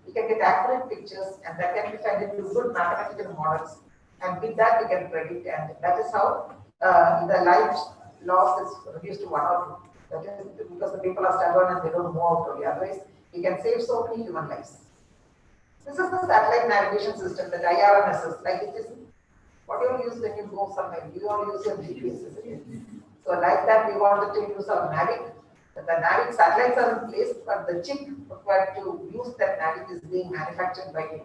We can get accurate pictures, and that can be fed into good mathematical models. And with that, we can predict, and that is how the life loss is reduced to 1 or 2. That is because the people are stubborn and they don't move out. Otherwise, we can save so many human lives. This is the satellite navigation system, that IRNSS, like it is what you use when you go somewhere. You all use your GPS, isn't it? So like that, we wanted to use our Navic. The Navic satellites are in place, but the chip required to use that Navic is being manufactured by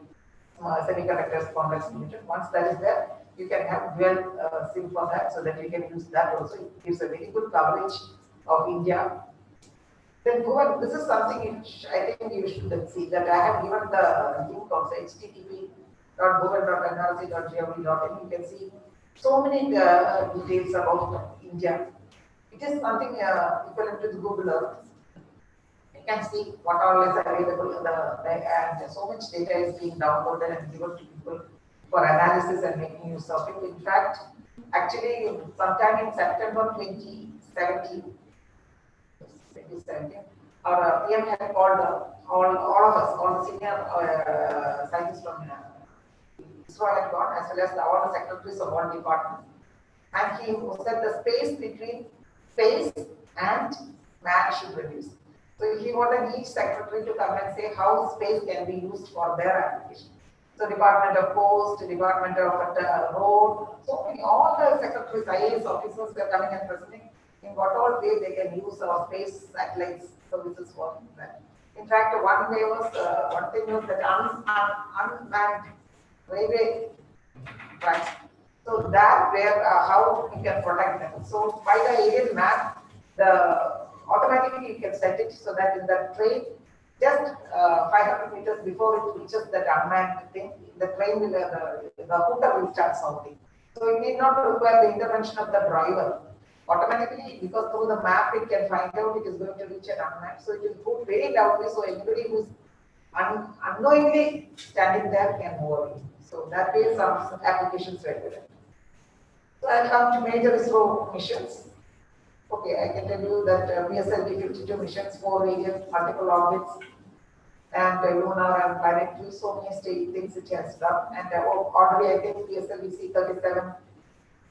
Semiconductors Complex Limited. Once that is there, you can have dual SIM for that, so that you can use that also. It gives a very good coverage of India. Then Bhuvan, this is something which I think you should see, that I have given the link also, http://bhuvan.nrc.gov.in. You can see so many details about India. It is something equivalent to the Google Earth. You can see what all is available, and so much data is being downloaded and given to people for analysis and making use of it. In fact, actually, sometime in September 2017, our PM had called all of us, all the senior scientists from ISRO had gone, as well as all the secretaries of all departments. And he said the space between space and man should reduce. So he wanted each secretary to come and say how space can be used for their application. So Department of Post, Department of Road, so many, all the secretaries, IAS officers were coming and presenting in what all way they can use our space satellites services for that. In fact, one thing was that unmanned railway tracks. So that where how we can protect them. So by the aerial map, the automatically you can set it so that in the train, just 500 meters before it reaches that unmanned thing, the train will the hooter will start sounding. So it need not require the intervention of the driver. Automatically, because through the map it can find out it is going to reach an unmanned. So it will put very loudly, so anybody who is unknowingly standing there can move away. So that way some applications were there. So I'll come to major ISRO missions. Okay, I can tell you that PSLV 52 missions, 4 various multiple orbits, and lunar and planetary, so many things it has done. And already I think PSLV C-37,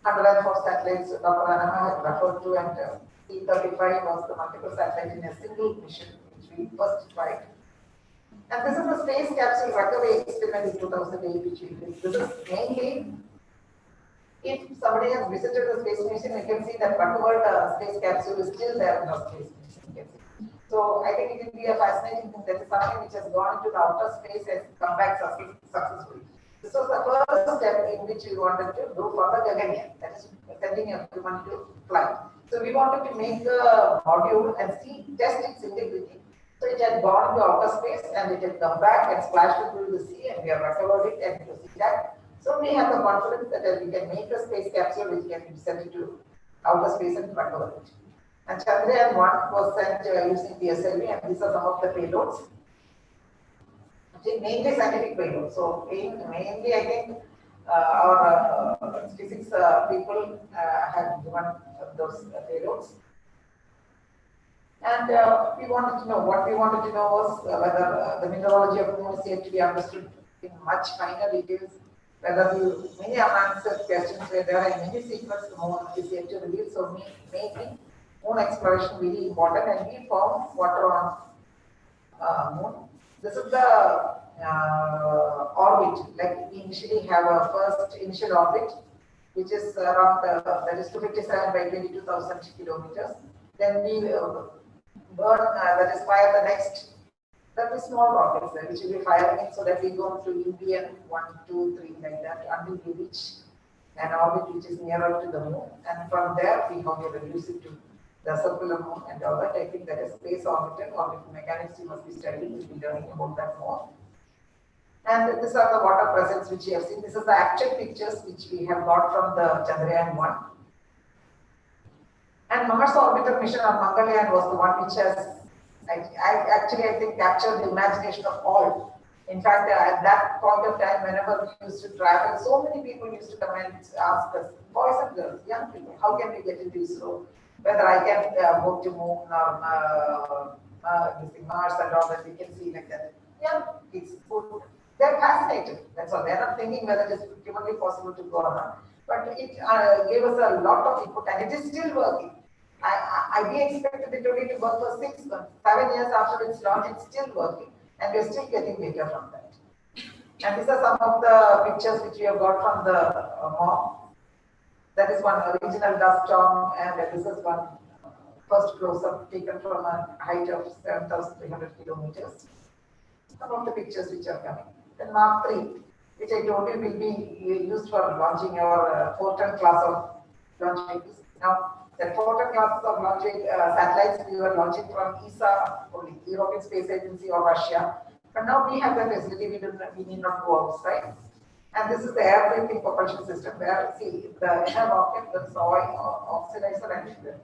104 satellites Dr. Anama had referred to, and C-35 was the multiple satellite in a single mission, which we first tried. And this is the space capsule recovery experiment in 2008, which we did. This is mainly, if somebody has visited the space station, you can see that Butterworth space capsule is still there in the space station. So I think it will be a fascinating thing. That is something which has gone into the outer space and come back successfully. This was the first step in which we wanted to go for the Gaganyaan, that is sending a human to flight. So we wanted to make the module and test its integrity. So it had gone into outer space and it had come back and splashed into the sea, and we have recovered it and used that. So we have the confidence that we can make a space capsule which can be sent into outer space and recover it. And Chandrayaan 1 was sent using PSLV, and these are some of the payloads. Mainly scientific payloads. So mainly I think our physics people have given those payloads. And we wanted to know, what we wanted to know was whether the mineralogy of the moon is yet to be understood in much finer details, whether many unanswered questions were there, and many secrets the moon is yet to reveal. So making moon exploration really important, and we found water on moon. This is the orbit. Like we initially have a first initial orbit, which is around that is 257 by 22,000 kilometers. Then we burn, that is fire the next, that is small rockets which will be firing it, so that we go to Indian 1, 2, 3 like that until we reach an orbit which is nearer to the moon, and from there we how to reduce it to the circular moon and all that. I think that is space orbital mechanics you must be studying, you will be learning about that more. And these are the water presence which you have seen. This is the actual pictures which we have got from the Chandrayaan 1. And Mars orbiter mission on Mangalyaan was the one which has, I think, captured the imagination of all. In fact, at that point of time, whenever we used to travel, so many people used to come and ask us, boys and girls, young people, how can we get into ISRO? Whether I can go to moon or Mars and all that, we can see like that. Yeah, it's good. They're fascinated. That's all. They're not thinking whether it is humanly possible to go or not. But it gave us a lot of input, and it is still working. We expected it only to work for 6 months. 7 years after its launch, it's still working, and we're still getting data from that. And these are some of the pictures which we have got from the mock. That is one original dust storm, and this is one first close-up taken from a height of 7,300 kilometers. Some of the pictures which are coming. Then Mark 3, which I told you will be used for launching our 4-ton class of launch vehicles. Now, that 4-ton class of launch satellites we were launching from ESA, only European Space Agency or Russia. But now we have the facility, we need not go outside. And this is the air breathing propulsion system where, see, the inner rocket, the soil, oxidizer, and fuel.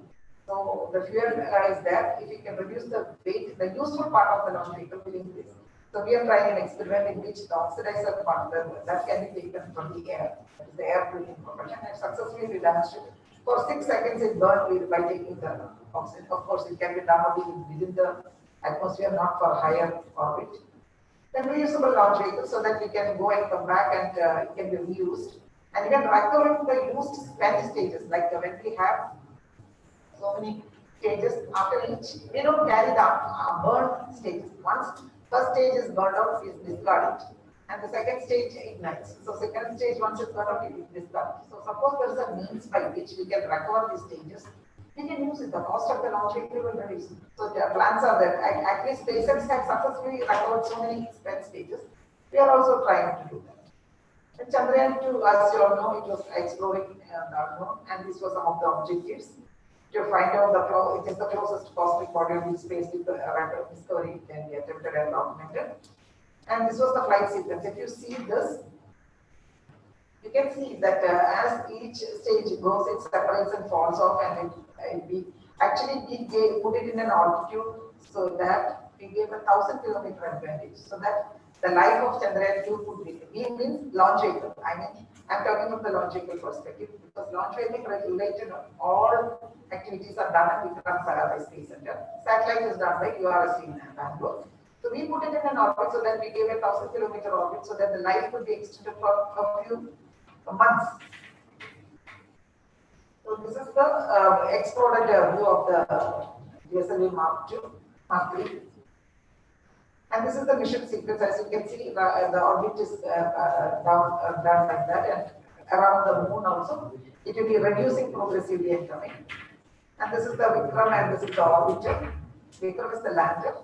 So the fuel is there. If you can reduce the weight, the useful part of the launch vehicle will increase. So we are trying an experiment in which the oxidizer part that can be taken from the air, that is the air breathing propulsion, and successfully we demonstrated. For 6 seconds it burned by taking the oxygen. Of course, it can be done only within the atmosphere, not for higher orbit. Then reusable launch vehicle so that we can go and come back and it can be reused. And even recovering the used spent stages, like when we have so many stages after each, we don't carry the burned stages. Once first stage is burned out, is discarded, and the second stage ignites. So second stage, once it's burned out, it is discarded. So suppose there is a means by which we can recover these stages, we can use it. The cost of the launch vehicle will reduce. So their plans are that actually SpaceX has successfully recovered so many spent stages. We are also trying to do that. And Chandrayaan 2, as you all know, it was exploring the unknown, and this was some of the objectives to find out it is the closest cosmic body in space with the discovery can be attempted and documented. And this was the flight sequence. If you see this, you can see that as each stage goes, it separates and falls off, and we put it in an altitude so that we gave 1,000-kilometer advantage, so that the life of Chandrayaan 2 could be. We means launch vehicle. I mean, I'm talking from the launch vehicle perspective because launch vehicle related all activities are done at Vikram Sarabhai Space Center. Satellite is done by URSC in Bangalore. So we put it in an orbit so that we gave 1,000-kilometer orbit so that the life could be extended for a few months. So this is the exploded view of the GSLV Mark 2, Mark 3. And this is the mission sequence. As you can see, the orbit is down like that, and around the moon also, it will be reducing progressively and coming. And this is the Vikram, and this is the orbiter. Vikram is the lander.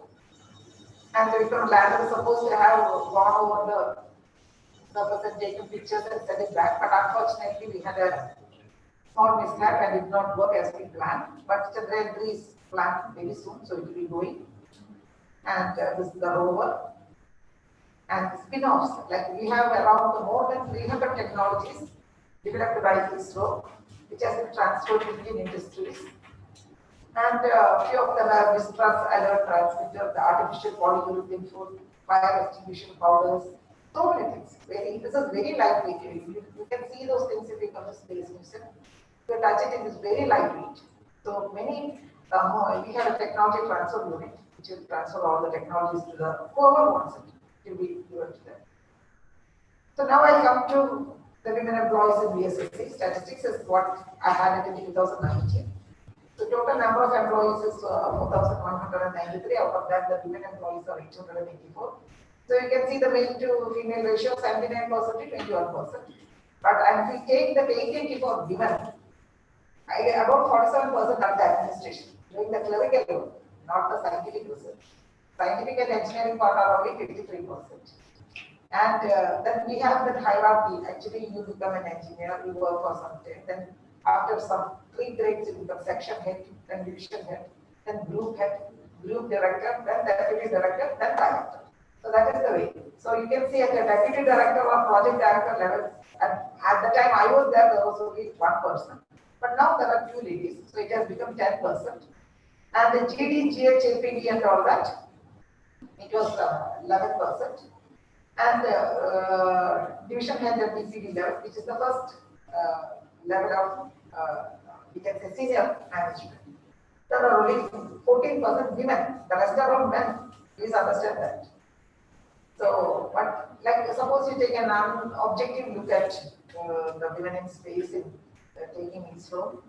And the Vikram lander is supposed to have gone over the surface and taken pictures and sent it back. But unfortunately, we had a small mishap and did not work as we planned. But Chandrayaan 3 is planned very soon, so it will be going. And this is the rover. And spin-offs, like we have around more than 300 technologies developed by ISRO, which has been transferred to Indian industries. And a few of them are distress alert transmitter, the artificial polyurethane food, fire extinguishing powders, so many things. This is very lightweight. You can see those things if you come to Space Museum. If you touch it, it is very lightweight. So many, we have a technology transfer unit, which will transfer all the technologies to the whoever wants it to be given to them. So now I come to the women employees in VSSC. Statistics is what I had it in 2019. The total number of employees is 4,193. Out of that, the women employees are 884. So you can see the male to female ratio 79% to 21%. But if we take the vacancy for women, about 47% are the administration, doing the clerical work, not the scientific research. Scientific and engineering part are only 53%. And then we have that hierarchy. Actually, you become an engineer, you work for some time. Then after some 3 grades, you become section head, then division head, then group head, group director, then deputy director, then director. So that is the way. So you can see at the deputy director or project director level, and at the time I was there was only 1 person. But now there are 2 ladies, so it has become 10%. And the GD, GH, LPD and all that, it was 11%. And division head at DCD level, which is the first level of, we can say, senior management. There are only 14% women, the rest are all men. Please understand that. So, but like suppose you take an objective look at the women in space in taking ISRO,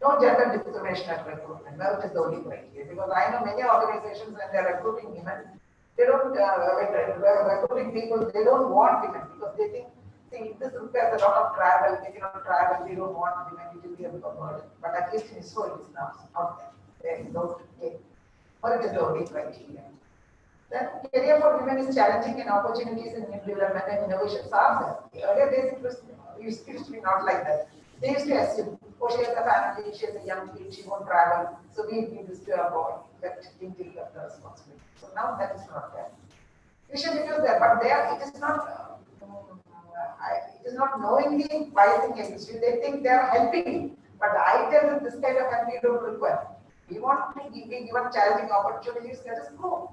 no gender discrimination at recruitment. Well, it is the only criteria, because I know many organizations when they are recruiting women, They don't, recruiting people, they don't want women because they think, see, this requires a lot of travel, they cannot travel, they don't want women, it will be a burden. But at least in ISRO it is now out there. There is no, or it is the only criteria. Then career for women is challenging and opportunities in new development and innovations are there. Earlier days it was used to be not like that. They used to assume, oh, she has a family, she has a young kid, she won't travel, so we give this to a boy, but didn't take up the responsibility. So now that is not there. Usually it is there, but there it is not. It is not knowingly biasing against you. They think they are helping you, but I tell them this kind of help you don't require. We want to be given challenging opportunities. Let us go.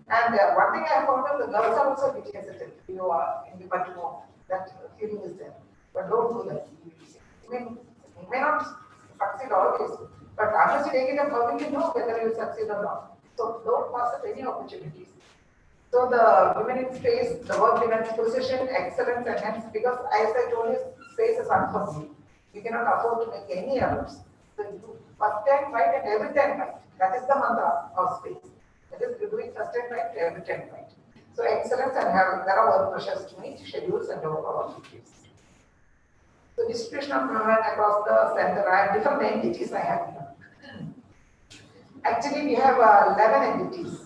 And one thing I found out, the girls are also a bit hesitant. You are in the but more. That feeling is there. But don't do that. You may not succeed always, but unless you take it up, how will you know whether you succeed or not? So don't pass up any opportunities. So the women in space, the work demands precision, excellence, and hence, because as I told you, space is unforgiving. You cannot afford to make any errors. So you do first time right and every time right. That is the mantra of space. That is, you're doing first time right, every time right. So excellence and having there are work pressures to meet, schedules, and overall objectives. So distribution of women across the center, I have different entities I have here. Actually, we have 11 entities.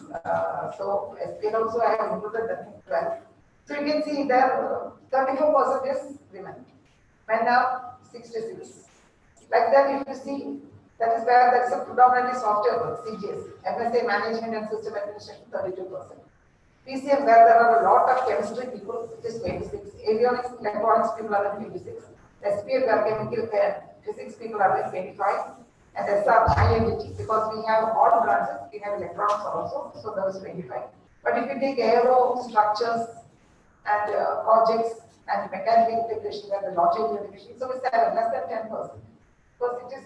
So SPL also I have included them in 12. So you can see there 34% is women. Men are 66. Like that, if you see, that is where that's a predominantly software work, CGS, MSA Management and System Administration, 32%. PCM, where there are a lot of chemistry people, it is 26. Avionics, electronics people are at 26. SPL, where chemical physics people are at 25. And SR high entity, because we have all branches, we have electronics also, so that was 25. But if you take aero structures and projects and mechanical integration, where the logical integration, so it's less than 10%. Because it is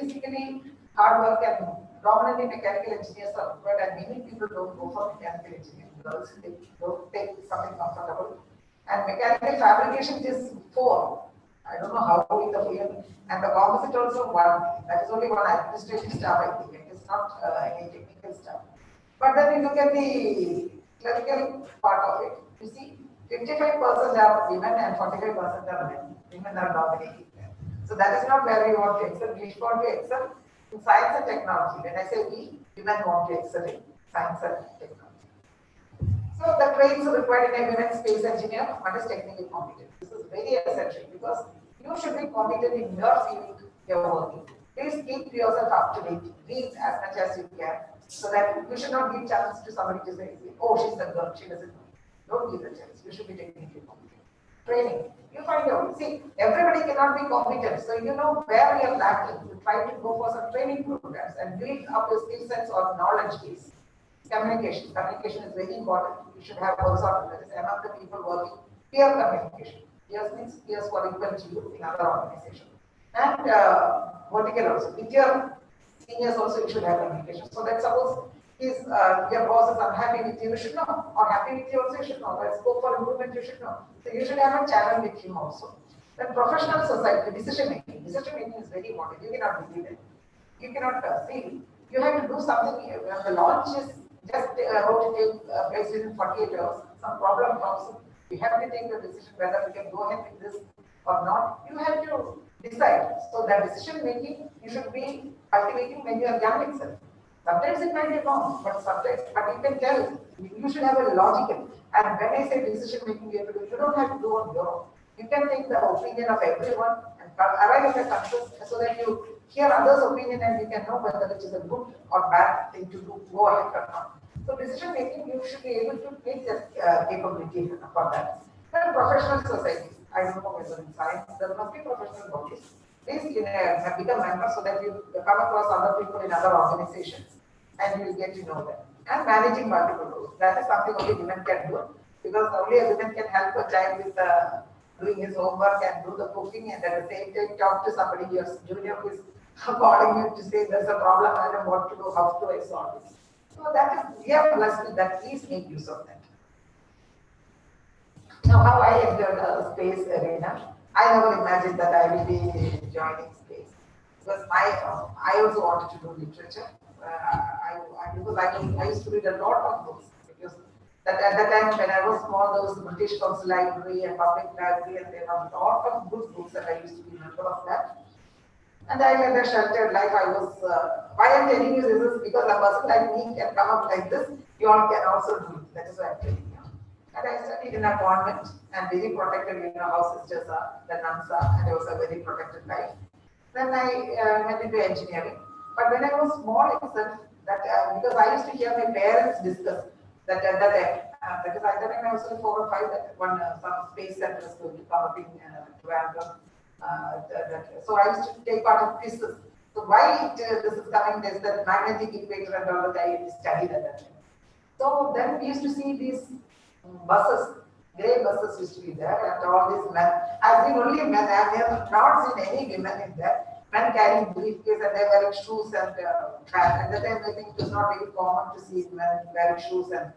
physically hard work and dominantly mechanical engineers are required, and many people don't go for mechanical engineering because they don't take something comfortable. And mechanical fabrication is 4. I don't know how in the field, and the composite also 1. That is only one administrative staff, I think. It is not any technical staff. But then you look at the clerical part of it, you see 55% are women and 45% are men. Women are dominating there. So that is not where we want to excel. We want to excel in science and technology. When I say we, women want to excel in science and technology. So the traits required in a women's space engineer, one is technical competence. This is very essential because you should be competent in your field you're working. Please keep yourself up to date. Read as much as you can so that you should not give chance to somebody to say, oh, she's a girl, she doesn't know. Don't give the chance. You should be technically competent. Training. You find out. See, everybody cannot be competent. So you know where we are lacking. You try to go for some training programs and build up your skill sets or knowledge base. Communication. Communication is very important. You should have also that is among the people working peer communication. Peers means peers who are equal to you in other organizations. And vertical also. With your seniors also you should have communication. So that suppose your boss is unhappy with you, you should know. Or happy with you also you should know. Or scope for improvement you should know. So you should have a channel with him also. Then professional society, decision making. Decision making is very important. You cannot believe it. You cannot see. You have to do something. When the launch is just about to take place within 48 hours, some problem comes up. You have to take the decision whether you can go ahead with this or not. You have to decide. So that decision making you should be cultivating when you are young itself. Sometimes it might be wrong, but sometimes, but you can tell. You should have a logical. And when I say decision making, you don't have to do on your own. You can take the opinion of everyone and arrive at a consensus so that you hear others' opinion and you can know whether it is a good or bad thing to do, go ahead or not. So decision making, you should be able to take that capability for that. Then professional societies. I don't know whether in science there must be professional bodies. Please become members so that you come across other people in other organizations and you will get to know them. And managing multiple roles. That is something only women can do because only a woman can help a child with doing his homework and do the cooking and at the same time talk to somebody, your junior who is calling you to say there's a problem, I don't know what to do, how do I solve it. So that is, we are blessed with that, please make use of that. Now how I entered the space arena, I never imagined that I will be joining space. because I also wanted to do literature. Because I used to read a lot of books because that at that time when I was small, there was the British Council Library and Public Library, and there were a lot of good books, and I used to be a member of that. And I led a sheltered life. I was, why I'm telling you this is because a person like me can come up like this, you all can also do it. That is why I'm telling you. And I studied in a convent and very protected, you know how sisters are, the nuns are, and it was a very protected life. Then I went into engineering. But when I was small itself, that because I used to hear my parents discuss because at that time I was only 4 or 5 that one some space center was going to come up in Trivandrum. So I used to take part of quizzes. So why this is coming, there's that magnetic equator and all that I studied at that time. So then we used to see these buses, grey buses used to be there, and all these men. I've seen only men. I've not seen any women in there. Men carrying briefcase and they wearing shoes and pants. At that time, I think it was not very common to see men wearing shoes and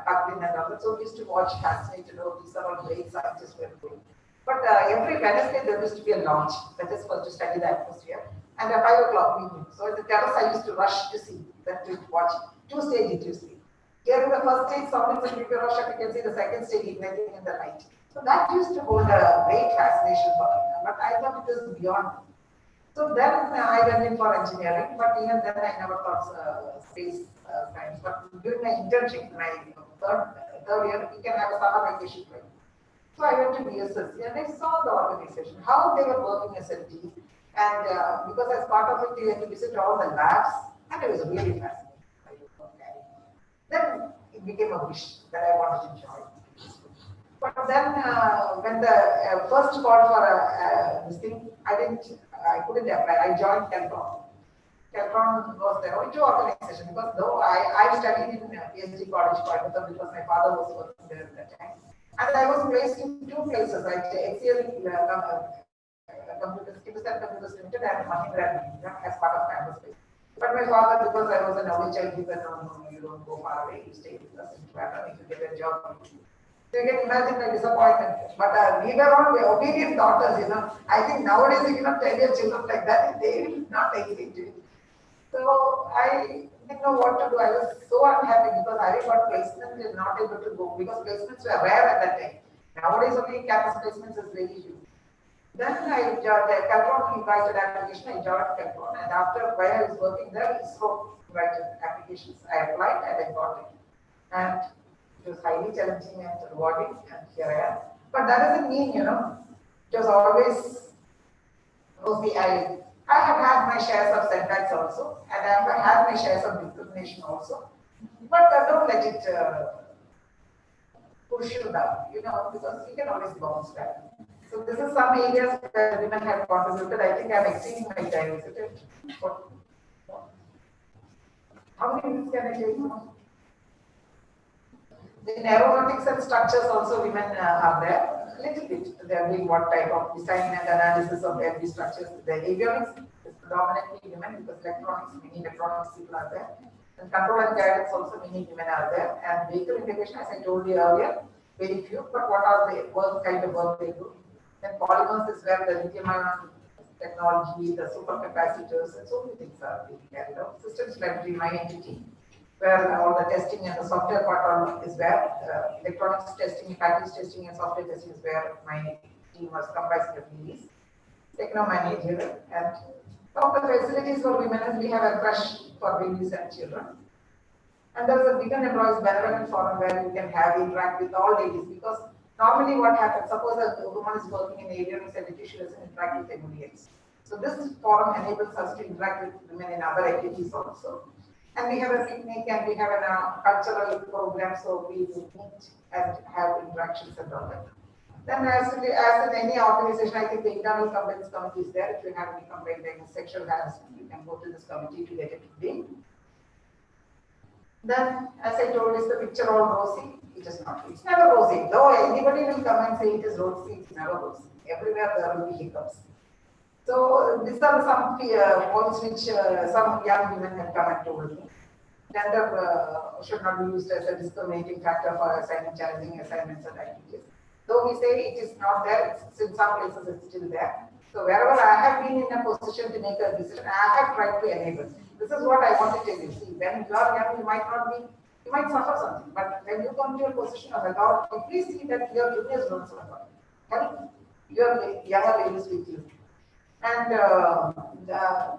tucked in and all that. So we used to watch, fascinated. Oh, these are all great scientists were doing. But every Wednesday there used to be a launch that is for to study the atmosphere. And at 5 o'clock we knew. So at the terrace I used to rush to see that to watch. 2-stage it used to be. Here in the first stage, sounding some people rush up, you can see the second stage igniting in the light. So that used to hold a great fascination for me. But I thought it was beyond. So then I went in for engineering, but even then I never thought space science. But during my internship, my third year, you can have a summer vacation break. So I went to BSS and I saw the organization, how they were working as a team. And because as part of it, you had to visit all the labs, and it was really fascinating. Then it became a wish that I wanted to join. But then when the first call for this thing, I couldn't apply. I joined Caltron. Caltron was the only organization because though I studied in PhD college Coimbatore because my father was working there at that time. And I was placed in 2 places, like HCL Computers Limited and Mahindra as part of campus space. But my father, because I was an only child, he said, no, you don't go far away, you stay with us in Trivandrum, if you get a job. So you can imagine my disappointment. But we were all obedient daughters, I think nowadays you cannot tell your children like that, they will not agree to it. So I didn't know what to do. I was so unhappy because I got placement and not able to go because placements were rare at that time. Nowadays only campus placements is very huge. Then I joined Caltron invited application. I joined Caltron, and after while I was working there, ISRO invited applications. I applied and I got it. And it was highly challenging and rewarding, and here I am. But that doesn't mean, it was always rosy. I have had my shares of setbacks also, and I have had my shares of discrimination also. But don't let it push you down, because you can always bounce back. So this is some areas where women have contributed. I think I'm exceeding my time, isn't it? How many minutes can I take? In aeronautics and structures also women are there. A little bit. They are doing what type of design and analysis of every structures. The avionics is predominantly women because electronics, many electronics people are there. And control and guidance also many women are there. And vehicle integration, as I told you earlier, very few. But what are the kind of work they do? Then polymers is where the lithium-ion technology, the supercapacitors, and so many things are being carried out. Systems library, my entity, where all the testing and the software part is where electronics testing, package testing, and software testing is where my team was comprising of ladies, techno manager, and some of the facilities for women is we have a crush for babies and children. And there's a bigger employees benevolent forum where you can have interact with all ladies because normally what happens, suppose a woman is working in avionics and she doesn't interact with anybody else. So this forum enables us to interact with women in other activities also. And we have a picnic and we have a cultural program, so we meet and have interactions and all that. Then as in any organization, I think the internal complaints committee is there. If you have any complaint against sexual harassment, you can go to this committee to get it clean. Then, as I told, is the picture all rosy? It is not. It's never rosy. Though anybody will come and say it is rosy, it's never rosy. Everywhere there will be hiccups. So these are some points which some young women have come and told me. Gender should not be used as a discriminating factor for assigning challenging assignments and activities. Though we say it is not there, it's in some places it's still there. So wherever I have been in a position to make a decision, I have tried to enable. This is what I want to tell you. See, when you are young, you might not be, you might suffer something, but when you come to a position of authority, please see that your juniors don't suffer. Help your younger ladies with you. And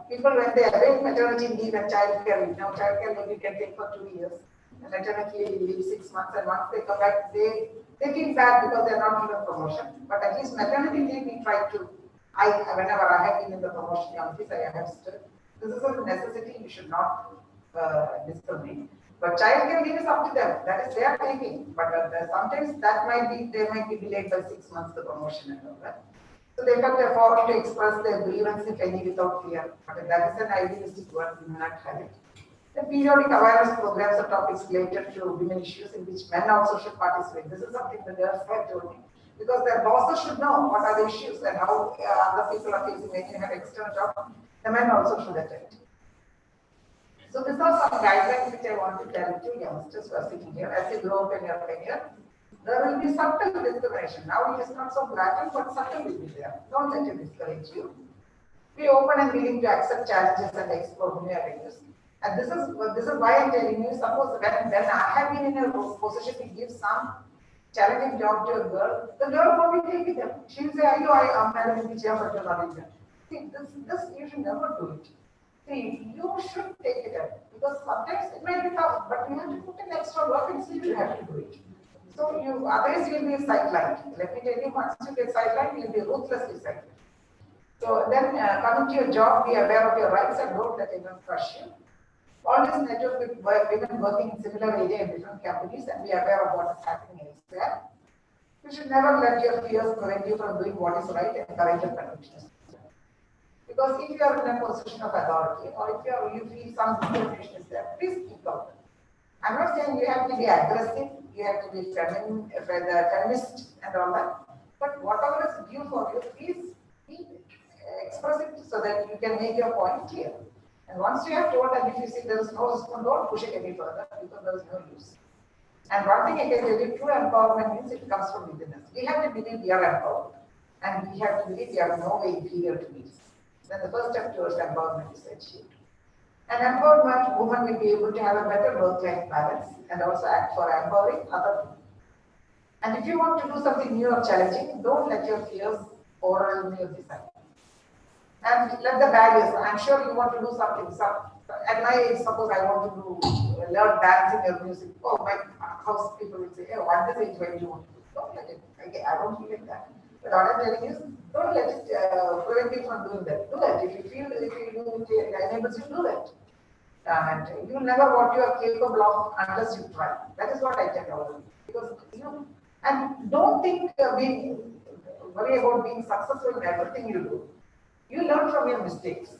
people, when they avail maternity leave and childcare leave, now childcare leave you can take for 2 years, and maternity leave 6 months, and once they come back, they feel bad because they're not given promotion. But at least maternity leave we try to. Whenever I have been in the promotion office, I have stood. This is a necessity. You should not discriminate. But childcare leave is up to them. That is their taking. But sometimes that might be they might be delayed by 6 months the promotion and all that. So they felt they're forced to express their grievance, if any, without fear. But that is an idealistic one, we may not have it. The periodic awareness programs are topics related to women issues in which men also should participate. This is something the girls have told me. Because their bosses should know what are the issues and how other people are facing when you have external job. The men also should attend. So these are some guidelines which I want to tell to youngsters who are sitting here. As you grow up in your career, there will be subtle discrimination. Now it is not so blatant, but subtle will be there. Don't let it discourage you. Be open and willing to accept challenges and explore new avenues. And this is why I'm telling you, suppose when I have been in a position to give some challenging job to a girl, the girl will probably take it up. She will say, I am madam in the chair, but you're not in there. See, this you should never do it. See, you should take it up because sometimes it might be tough, but you have to put in extra work and still you have to do it. So otherwise you'll be sidelined. Let me tell you, once you get sidelined, you'll be ruthlessly sidelined. So then coming to your job, be aware of your rights and don't let anyone crush you. Always network with women working in similar area in different companies and be aware of what is happening elsewhere. You should never let your fears prevent you from doing what is right and encourage your convictions. Because if you are in a position of authority or if you feel some discrimination is there, please speak out. I'm not saying you have to be aggressive, you have to be feminist and all that, but whatever is due for you, please express it so that you can make your point clear. And once you have told and if you see there is no response, don't push it any further because there is no use. And one thing I can tell you, true empowerment means it comes from within us. We have to believe we are empowered and we have to believe we are no way inferior to these. Then the first step towards empowerment is achieved. An empowered woman will be able to have a better work-life balance and also act for empowering other people. And if you want to do something new or challenging, don't let your fears overwhelm you this time. And let the barriers, I'm sure you want to do something. At my age, suppose I want to learn dancing or music. Oh, my house people will say, oh, at this age, where do you want to do? Don't let it. I don't feel like that. But what I'm telling you is, don't let it prevent you from doing that. Do that. If you enables you, do that. And you will never what you are capable of unless you try. That is what I tell all of you. Because, and don't think worry about being successful in everything you do. You learn from your mistakes.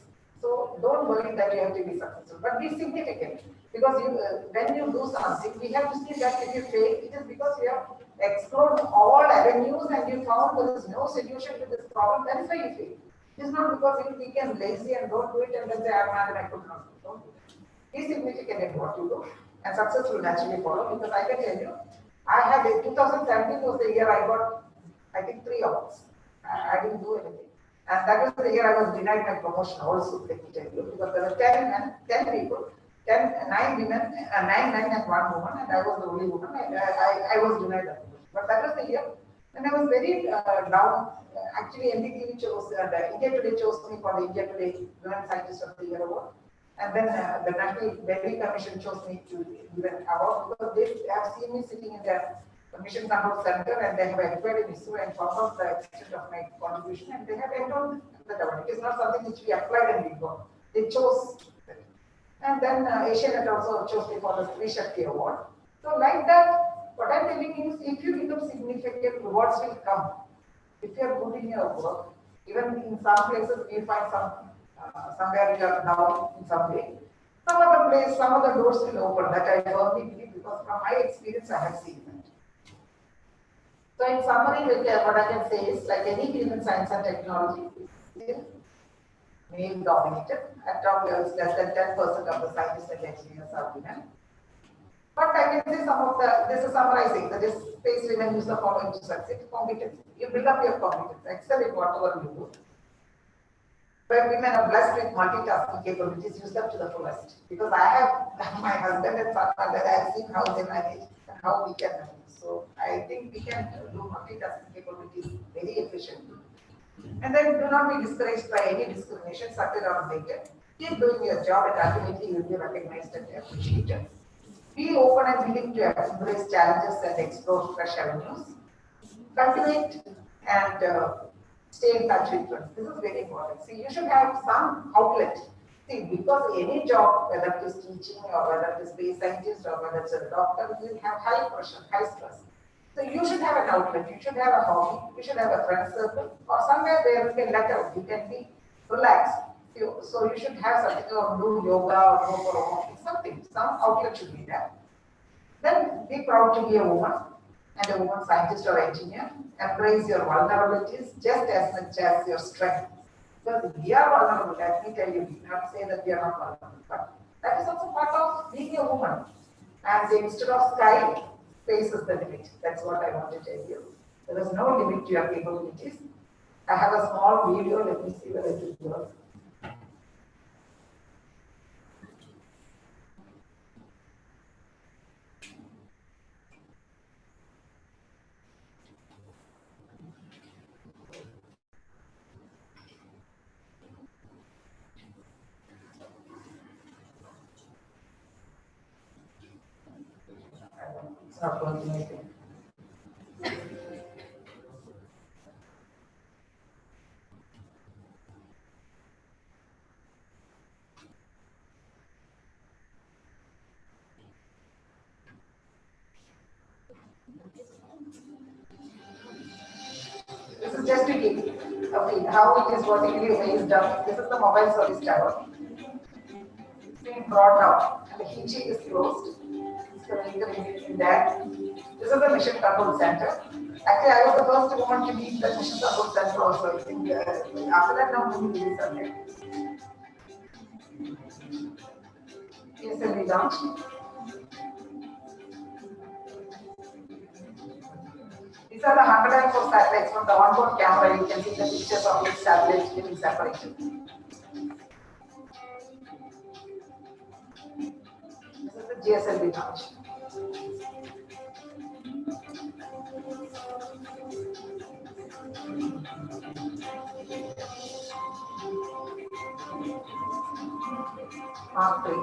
So don't worry that you have to be successful, but be significant. Because when you do something, we have to see that if you fail, it is because you have explored all avenues and you found there is no solution to this problem. That is why you fail. It is not because you became lazy and don't do it and then say, I'm mad and I could not do it. Don't do it. Be significant in what you do and success will naturally follow. Because I can tell you, I had 2017 was the year I got, I think, 3 awards. I didn't do anything. And that was the year I was denied my promotion also, let me tell you, because there were 10 people, 9 women, 9 men and 1 woman, and I was the only woman. I was denied that promotion. But that was the year when I was very down. Actually, NDTV chose, India Today chose me for the India Today Women Scientist of the Year award. And then the National Dairy Commission chose me to give an award because they have seen me sitting in their Mission Control Center and they have acquired an issue and found out the extent of my contribution and they have enrolled the award. It is not something which we applied and we got. They chose it. And then Asianet also chose me for the Sri Shakti Award. So like that, what I'm telling you is if you become significant, rewards will come. If you are good in your work, even in some places we find somewhere you are down in some way. Some other place, some other doors will open. That I firmly believe because from my experience I have seen that. So in summary, what I can say is like any field in science and technology, still male dominated. At top levels, less than 10% of the scientists and engineers are women. But I can say this is summarizing, that is space women use the following to succeed. Competence. You build up your competence, excel in whatever you do. Where women are blessed with multitasking capabilities, use them to the fullest. Because I have my husband and son, and I have seen how they manage and how we can manage. So I think we can do multitasking capabilities very efficiently. And then do not be discouraged by any discrimination, subtle or blatant. Keep doing your job and ultimately you will be recognized and appreciated. Be open and willing to embrace challenges and explore fresh avenues. Cultivate and stay in touch with friends. This is very important. See, you should have some outlet. See, because any job, whether it is teaching or whether it is space scientist or whether it's a doctor, will have high pressure, high stress. So you should have an outlet. You should have a hobby. You should have a friend circle or somewhere where you can let out. You can be relaxed. So you should have something or do yoga or go for a walk. Something, some outlet should be there. Then be proud to be a woman and a woman scientist or engineer. Embrace your vulnerabilities just as much as your strength. Because we are vulnerable, let me tell you, we cannot say that we are not vulnerable. But that is also part of being a woman. And instead of sky, space is the limit. That's what I want to tell you. There is no limit to your capabilities. I have a small video, let me see whether it works. It's not working, I think. This is just to give a feel how it is vertically raised up. This is the mobile service tower. It's being brought up and the heat shield is closed. It's the vehicle in there. This is the mission control center. Actually, I was the first woman to lead the mission control center also. I think after that, now many ladies are there. PSLV launch. These are the 104 satellites from the onboard camera. You can see the pictures of each satellite getting separated. This is the GSLV launch. Mark 3.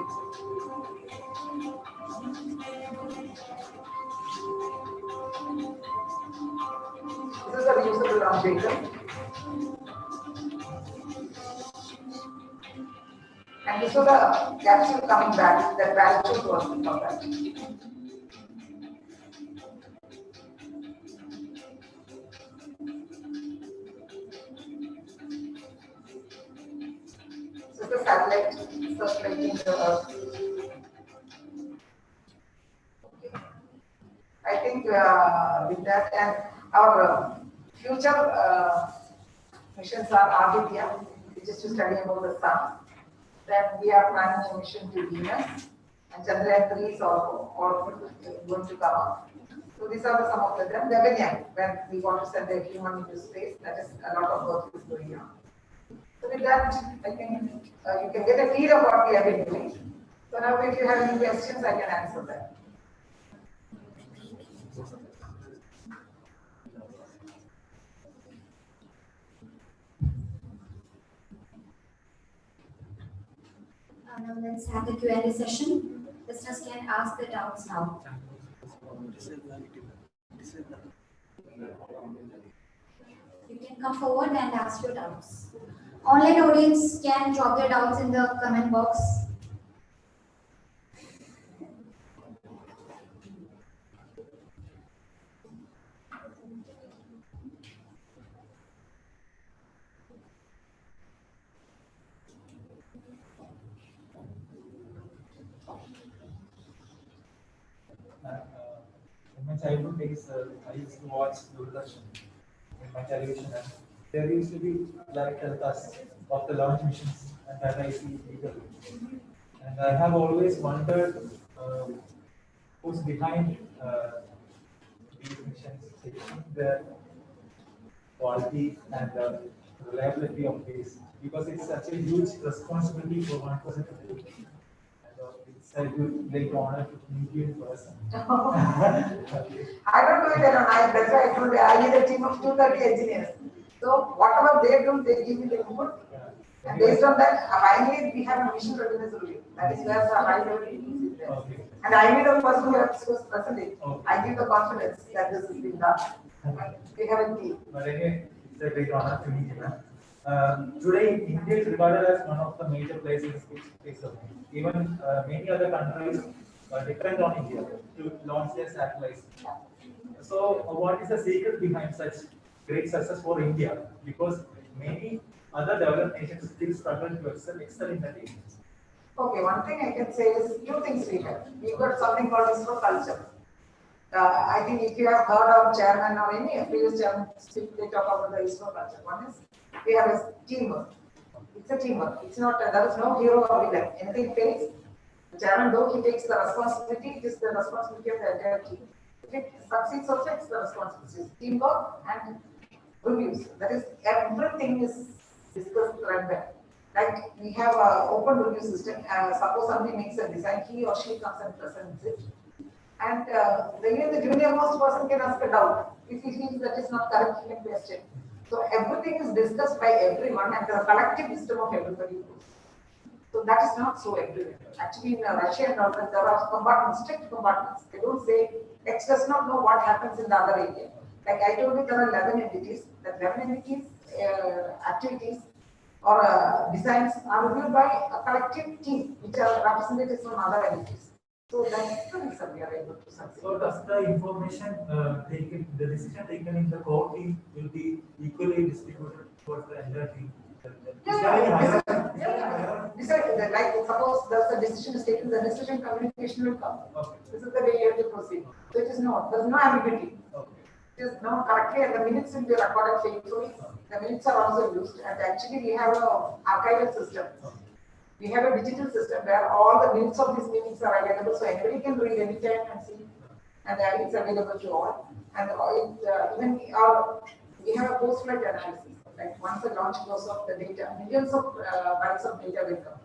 This is the reusable launch vehicle. And this was the capsule coming back, that parachute was for that. So the satellite circulating the Earth. I think with that and our future missions are Aditya, which is to study about the sun. Then we are planning a mission to Venus and Chandrayaan 3 is also going to come up. So these are some of them. Gaganyaan, when we want to send a human into space, that is a lot of work is going on. So with that, I think you can get a feel of what we have been doing. So now if you have any questions, I can answer them. Now let's have the Q&A session. Listeners can ask their doubts now. You can come forward and ask your doubts. Online audience can drop their doubts in the comment box. In my childhood days, I used to watch Doordarshan in my television, and there used to be live telecasts of the launch missions, and that I see eagerly. And I have always wondered who's behind these missions, taking their quality and reliability of base because it's such a huge responsibility for one person to do. And it's a good great honor to meet you in person. Okay. I don't do it alone. That's why I told you I need a team of 230 engineers. So whatever they do, they give me the input. And based on that, finally we have a mission readiness review. That is where the high level meetings is there. Okay. And I am the person who has to present it. Okay. I give the confidence that this is being done. We have a team. But again, it's a great honor to meet you, ma'am. Today, India is regarded as one of the major players in space. Even many other countries depend on India to launch their satellites. So, what is the secret behind such great success for India? Because many other developed nations still struggle to excel in that area. Okay, one thing I can say is two things we have. We've got something called ISRO culture. I think if you have heard of chairman or any previous chairman speak, they talk about the ISRO culture. One is we have a teamwork. It's a teamwork. It's not, there is no hero or villain. Anything fails, the chairman, though he takes the responsibility, it is the responsibility of the entire team. If it succeeds also, it's the responsibility. Teamwork and reviews. That is, everything is discussed random. Like we have an open review system. Suppose somebody makes a design, he or she comes and presents it. And even the junior most person can ask a doubt. If he feels that is not correct, he can question. So everything is discussed by everyone and the collective wisdom of everybody. So that is not so everywhere. Actually, in Russia and all that, there are compartments, strict compartments. They don't say X does not know what happens in the other area. Like I told you, there are 11 entities. The 11 entities, activities or designs are reviewed by a collective team, which are representatives from other entities. So that's the reason we are able to succeed. So does the information taken, the decision taken in the core team will be equally distributed towards the entire team? Like suppose there's a decision is taken, the decision communication will come. Okay. This is the way you have to proceed. So it is not, there's no ambiguity. Okay. It is known correctly and the minutes will be recorded faithfully. The minutes are also used and actually we have a archival system. We have a digital system where all the minutes of these meetings are available, so anybody can read anytime and see, and it's available to all. And even we have a post-flight analysis. Like once the launch goes off, the data, millions of bytes of data will come.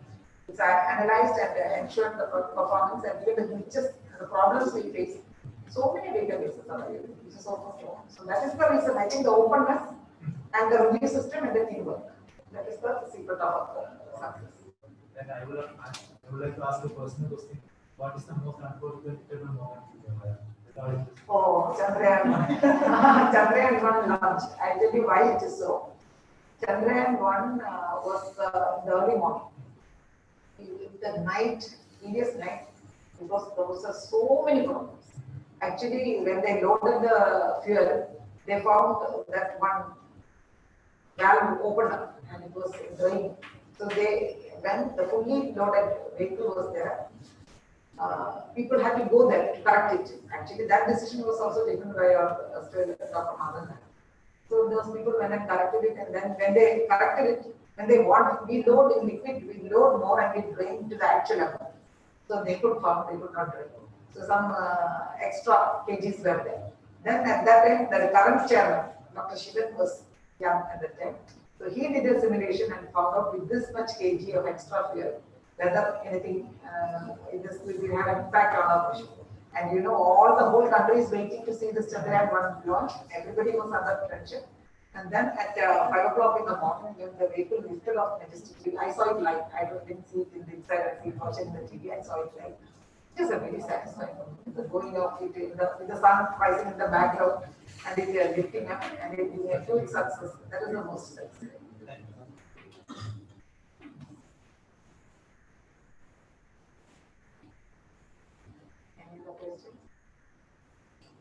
It's analyzed and ensured the performance and even the glitches, the problems we face. So many databases are available, which is open source. So that is the reason. I think the openness and the review system and the teamwork. That is the secret of success. And I would like to ask a personal question. What is the most unforgettable moment in your life? Oh, Chandrayaan 1. Chandrayaan 1 launch. I tell you why it is so. Chandrayaan 1 was in the early morning. The night, previous night, because there was so many problems. Actually, when they loaded the fuel, they found that one valve opened up and it was draining. So when the fully loaded vehicle was there, people had to go there to correct it. Actually, that decision was also taken by Dr. Madan. So those people went and corrected it, and then when they corrected it, when they want, we load in liquid, we load more and we drain to the actual level. So they could pump, they could not drain. So some extra kgs were there. Then at that time, the current chairman, Dr. Shivan, was young at the time. So he did a simulation and found out with this much kg of extra fuel, whether anything, this will have an impact on our mission. And you know, all the whole country is waiting to see this Chandrayaan 1 launch. Everybody was under tension. And then at 5 o'clock in the morning, when the vehicle lifted off majestically, I saw it live. I didn't see it in the inside, I see it watching the TV, I saw it live. It is a very satisfying moment. The going off it with the sun rising in the background and it lifting up and it being a huge success. That is the most success. Any other questions?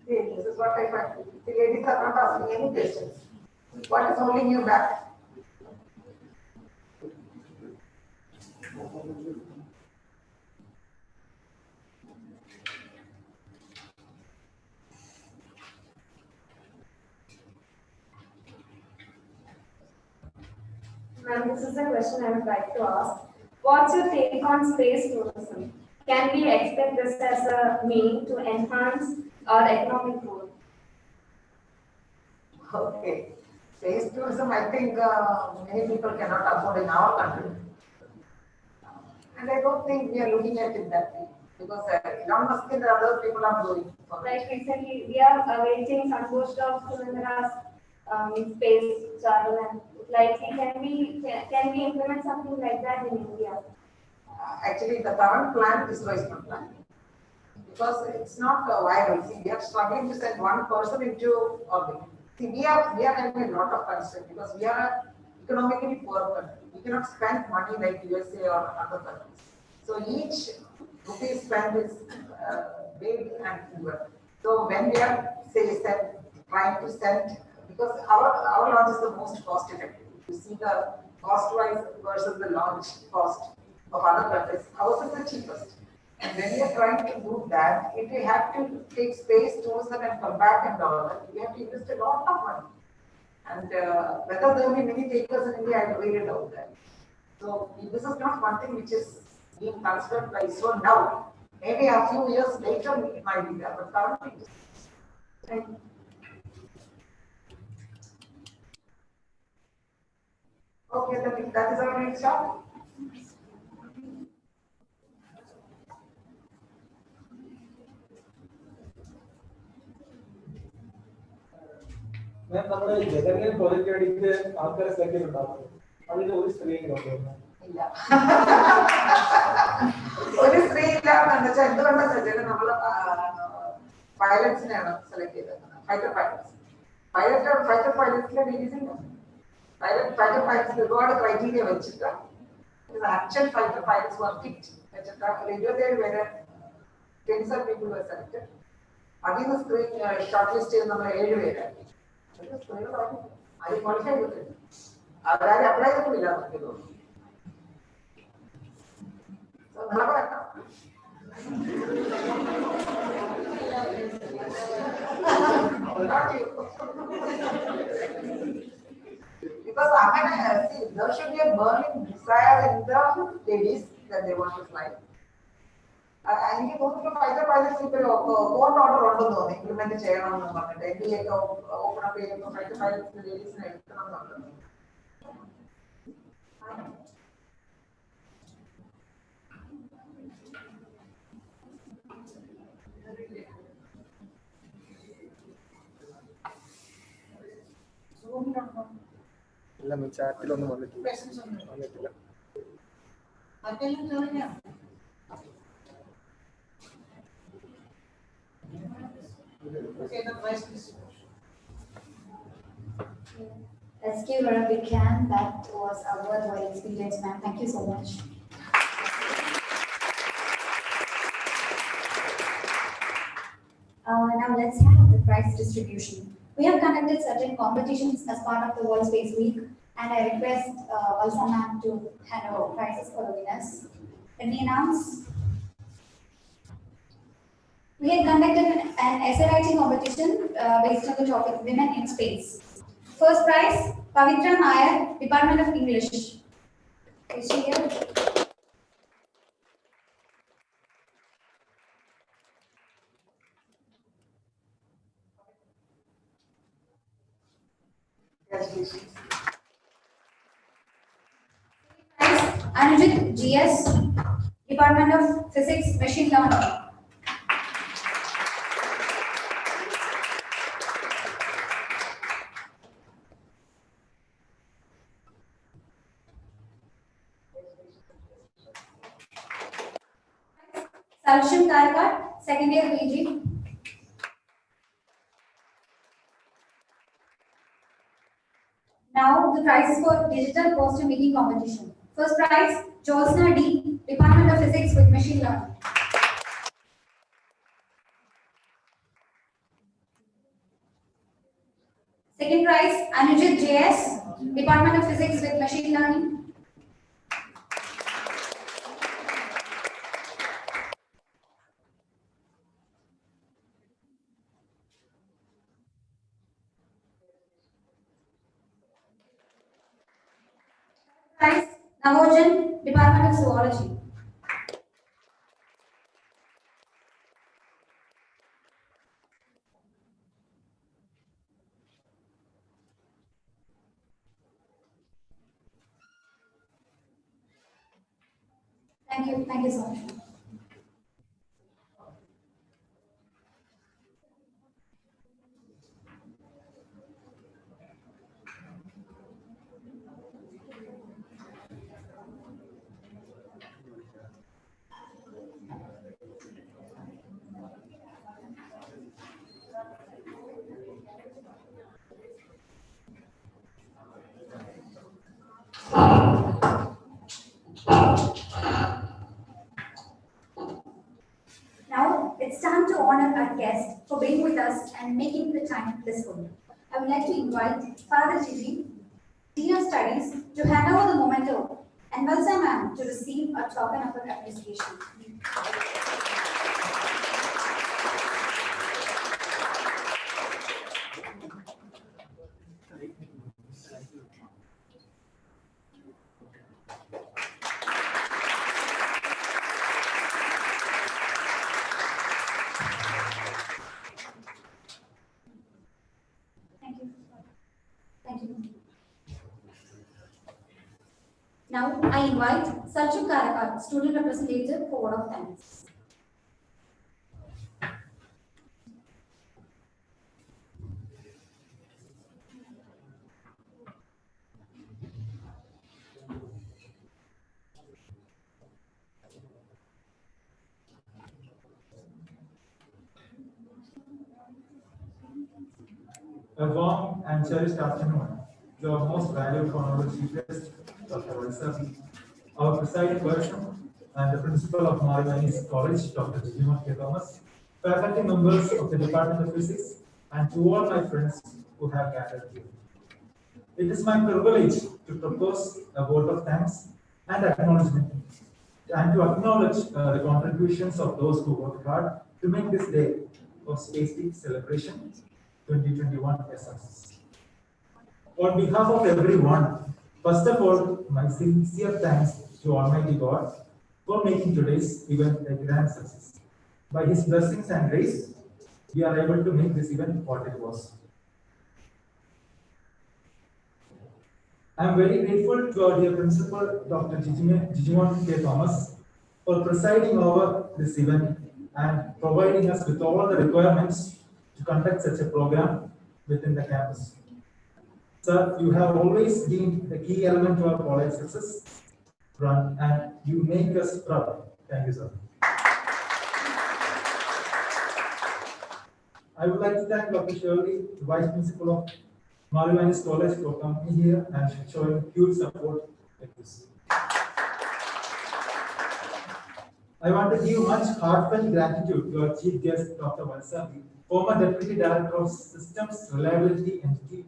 See, this is what I find. The ladies are not asking any questions. What is holding you back? Ma'am, this is a question I would like to ask. What's your take on space tourism? Can we expect this as a means to enhance our economic growth? Okay. Space tourism, I think many people cannot afford in our country. And I don't think we are looking at it that way. Because Elon Musk and other people are doing for it. Like recently, we are awaiting Santosh of Surendra's space travel, and like can we implement something like that in India? Actually, the current plan is not plan. Because it's not viable. See, we are struggling to send one person into orbit. See, we are having a lot of constraint because we are an economically poor country. We cannot spend money like USA or other countries. So each rupee spent is big and poor. So when we are trying to send, because our launch is the most cost effective. You see the cost wise versus the launch cost of other countries, ours is the cheapest. And when we are trying to do that, if we have to take space tourism and come back and all that, we have to invest a lot of money. And whether there will be many takers in India, I really doubt that. So this is not one thing which is being considered by ISRO now. Maybe a few years later it might be there, but currently it is. Okay, then that is our next stop. മാം നമ്മുടെ ജഗന്യൻ project വേണ്ടിയിട്ട് ആൾക്കാരെ select ചെയ്തിട്ടുണ്ടാവും അതിന് ഒരു screening ഒക്കെ ഇല്ല ഒരു സ്ത്രീ ഇല്ല എന്ന് വെച്ചാൽ എന്തുകൊണ്ടെന്ന് വെച്ചാൽ നമ്മള് പൈലറ്റ്സിനെയാണ് സെലക്ട് ചെയ്തത് ഫൈറ്റർ പൈലറ്റ്സിലെ ഡിഗ്രീസില്ല ഫൈറ്റർ പൈലറ്റ്സിൽ ഒരുപാട് ക്രൈറ്റീരിയ വെച്ചിട്ട് ആക്ച്വൽ ഫൈറ്റർ പൈലറ്റ്സ് വർ ഫിറ്റ് വെച്ചിട്ട് ഒരു 27 പേര് 27 people were selected. അതിൽ നിന്ന് സ്ക്രീൻ ഷോർട്ട് ലിസ്റ്റ് ചെയ്ത് നമ്മൾ 7 പേരായി സ്ത്രീകളായിരുന്നു അത് ക്വാളിഫൈ ചെയ്തിട്ടുണ്ട് അവരാരും അപ്ലൈ ചെയ്തിട്ടില്ല എന്നൊക്കെ തോന്നുന്നു because see, there should be a burning desire in the ladies that they want to fly. എനിക്ക് തോന്നുന്നു ഫൈറ്റർ പൈലറ്റ്സ് ഇപ്പോൾ കോർട്ട് ഓർഡർ ഉണ്ടെന്ന് തോന്നുന്നു ഇംപ്ലിമെന്റ് ചെയ്യണമെന്ന് പറഞ്ഞിട്ട് എൻഡി ഒക്കെ ഓപ്പൺ അപ്പ് ചെയ്യുമ്പോൾ ഫൈറ്റർ പൈലറ്റ്സ് ലേഡീസിനെ എടുക്കണം എന്നുള്ളത് എല്ലാം ചാറ്റിലൊന്നും വന്നിട്ടില്ല. Let's give her a big hand. That was a worthwhile experience, ma'am. Thank you so much. Now let's have the prize distribution. We have conducted certain competitions as part of the World Space Week, and I request Valsa ma'am to hand over prizes for the winners. Let me announce. We have conducted an essay writing competition based on the topic Women in Space. First prize, Pavitra Nair, Department of English. Is she here? Congratulations. Anujit GS, Department of Physics, Machine Learning. Salshan Karkar, second year PG. Now the prizes for digital poster making competition. First prize, Josna D, Department of Physics with Machine Learning. Second prize, Anujit JS, Department of Physics with Machine Learning. Prize, Navojan, Department of Zoology. Thank you so much. Now it's time to honor our guest for being with us and making the time blissful. I would like to invite Father Gigi, Dean of Studies, to hand over the memento and Valsa ma'am to receive a token of her appreciation. Thank you. Thank you. Now I invite Salchuk Karakar, student representative for word of thanks. A warm and cherished afternoon to our most valued honorable chief guest, Dr. Valsa, our presiding person and the principal of Marimanis College, Dr. Jijima K. Thomas, faculty members of the Department of Physics, and to all my friends who have gathered here. It is my privilege to propose a vote of thanks and acknowledgement and to acknowledge the contributions of those who worked hard to make this day of Space Week celebration 2021 a success. On behalf of everyone, first of all, my sincere thanks to Almighty God for making today's event a grand success. By His blessings and grace, we are able to make this event what it was. I am very grateful to our dear principal, Dr. Jijima K. Thomas, for presiding over this event and providing us with all the requirements to conduct such a program within the campus. Sir, you have always been the key element to our college success run, and you make us proud. Thank you, sir. I would like to thank Dr. Shirley, the Vice Principal of Marimanis College, for coming here and showing huge support like this. I want to give much heartfelt gratitude to our chief guest, Dr. Valsa, former Deputy Director of Systems Reliability Entity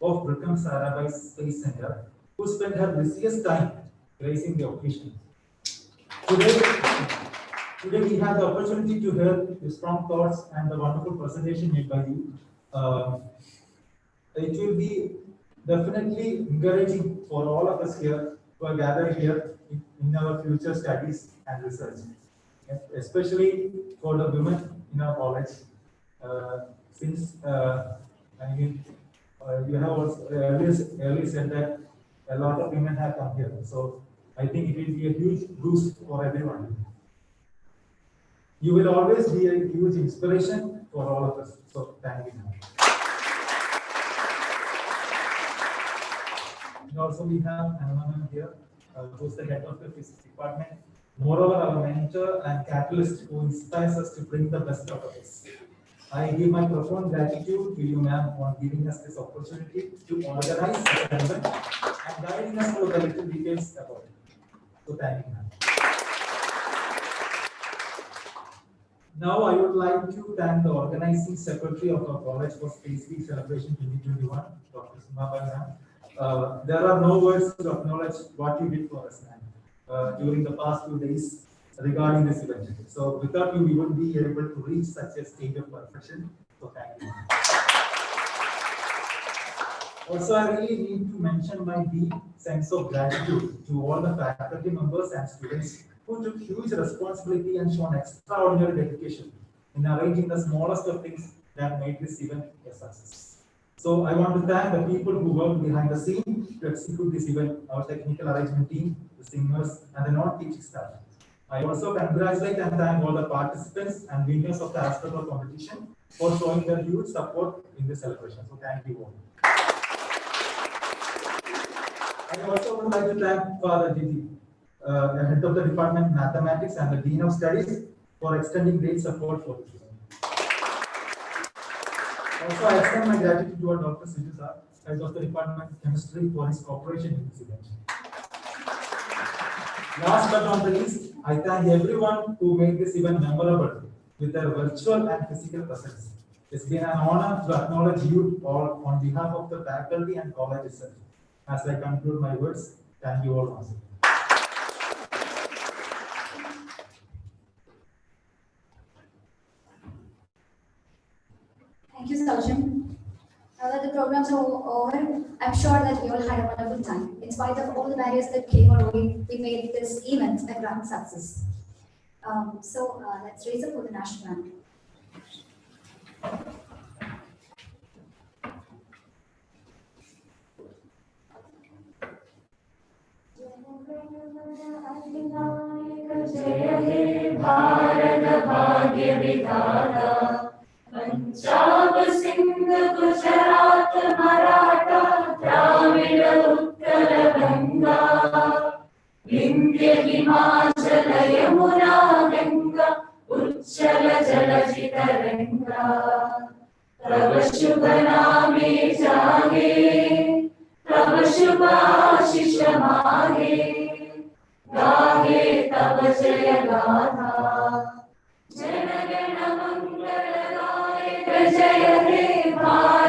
of Brigham Sarabhai Space Center, who spent her busiest time gracing the occasion. Today we have the opportunity to hear the strong thoughts and the wonderful presentation made by you. It will be definitely encouraging for all of us here who are gathered here in our future studies and research, especially for the women in our college. Since you have also earlier said that a lot of women have come here, so I think it will be a huge boost for everyone. You will always be a huge inspiration for all of us. So thank you. And also we have Anna here, who is the head of the physics department. Moreover, our mentor and catalyst who inspires us to bring the best out of us. I give my profound gratitude to you, ma'am, on giving us this opportunity to organize such an event and guiding us through the little details about it. So thank you, ma'am. Now I would like to thank the organizing secretary of our college for Space Week Celebration 2021, Dr. Sumabai, ma'am. There are no words to acknowledge what you did for us, ma'am, during the past 2 days regarding this event. So without you, we wouldn't be able to reach such a state of perfection. So thank you. Also, I really need to mention my deep sense of gratitude to all the faculty members and students who took huge responsibility and shown extraordinary dedication in arranging the smallest of things that made this event a success. So I want to thank the people who worked behind the scene to execute this event, our technical arrangement team, the singers, and the non-teaching staff. I also congratulate and thank all the participants and winners of the basketball competition for showing their huge support in this celebration. So thank you all. I also would like to thank Father Didi, the head of the Department of Mathematics and the Dean of Studies for extending great support for this event. Also, I extend my gratitude to our Dr. Sridhar, head of the Department of Chemistry, for his cooperation in this event. Last but not the least, I thank everyone who made this event memorable with their virtual and physical presence. It's been an honor to acknowledge you all on behalf of the faculty and college itself. As I conclude my words, thank you all once again. Thank you, Sarjan. Now that the programs are over, I'm sure that we all had a wonderful time. In spite of all the barriers that came our way, we made this event a grand success. Let's raise up for the national anthem. जय हे भारत भाग्य विधाता पंजाब सिंध गुजरात मराठा द्राविड उत्कल गंगा विंध्य हिमाचल यमुना गंगा उच्चल जलधि तरंगा तव शुभ नामे जागे तव शुभ आशीष मागे गाहे तव जय गाथा जन गण मंगलदायक जय हे भारत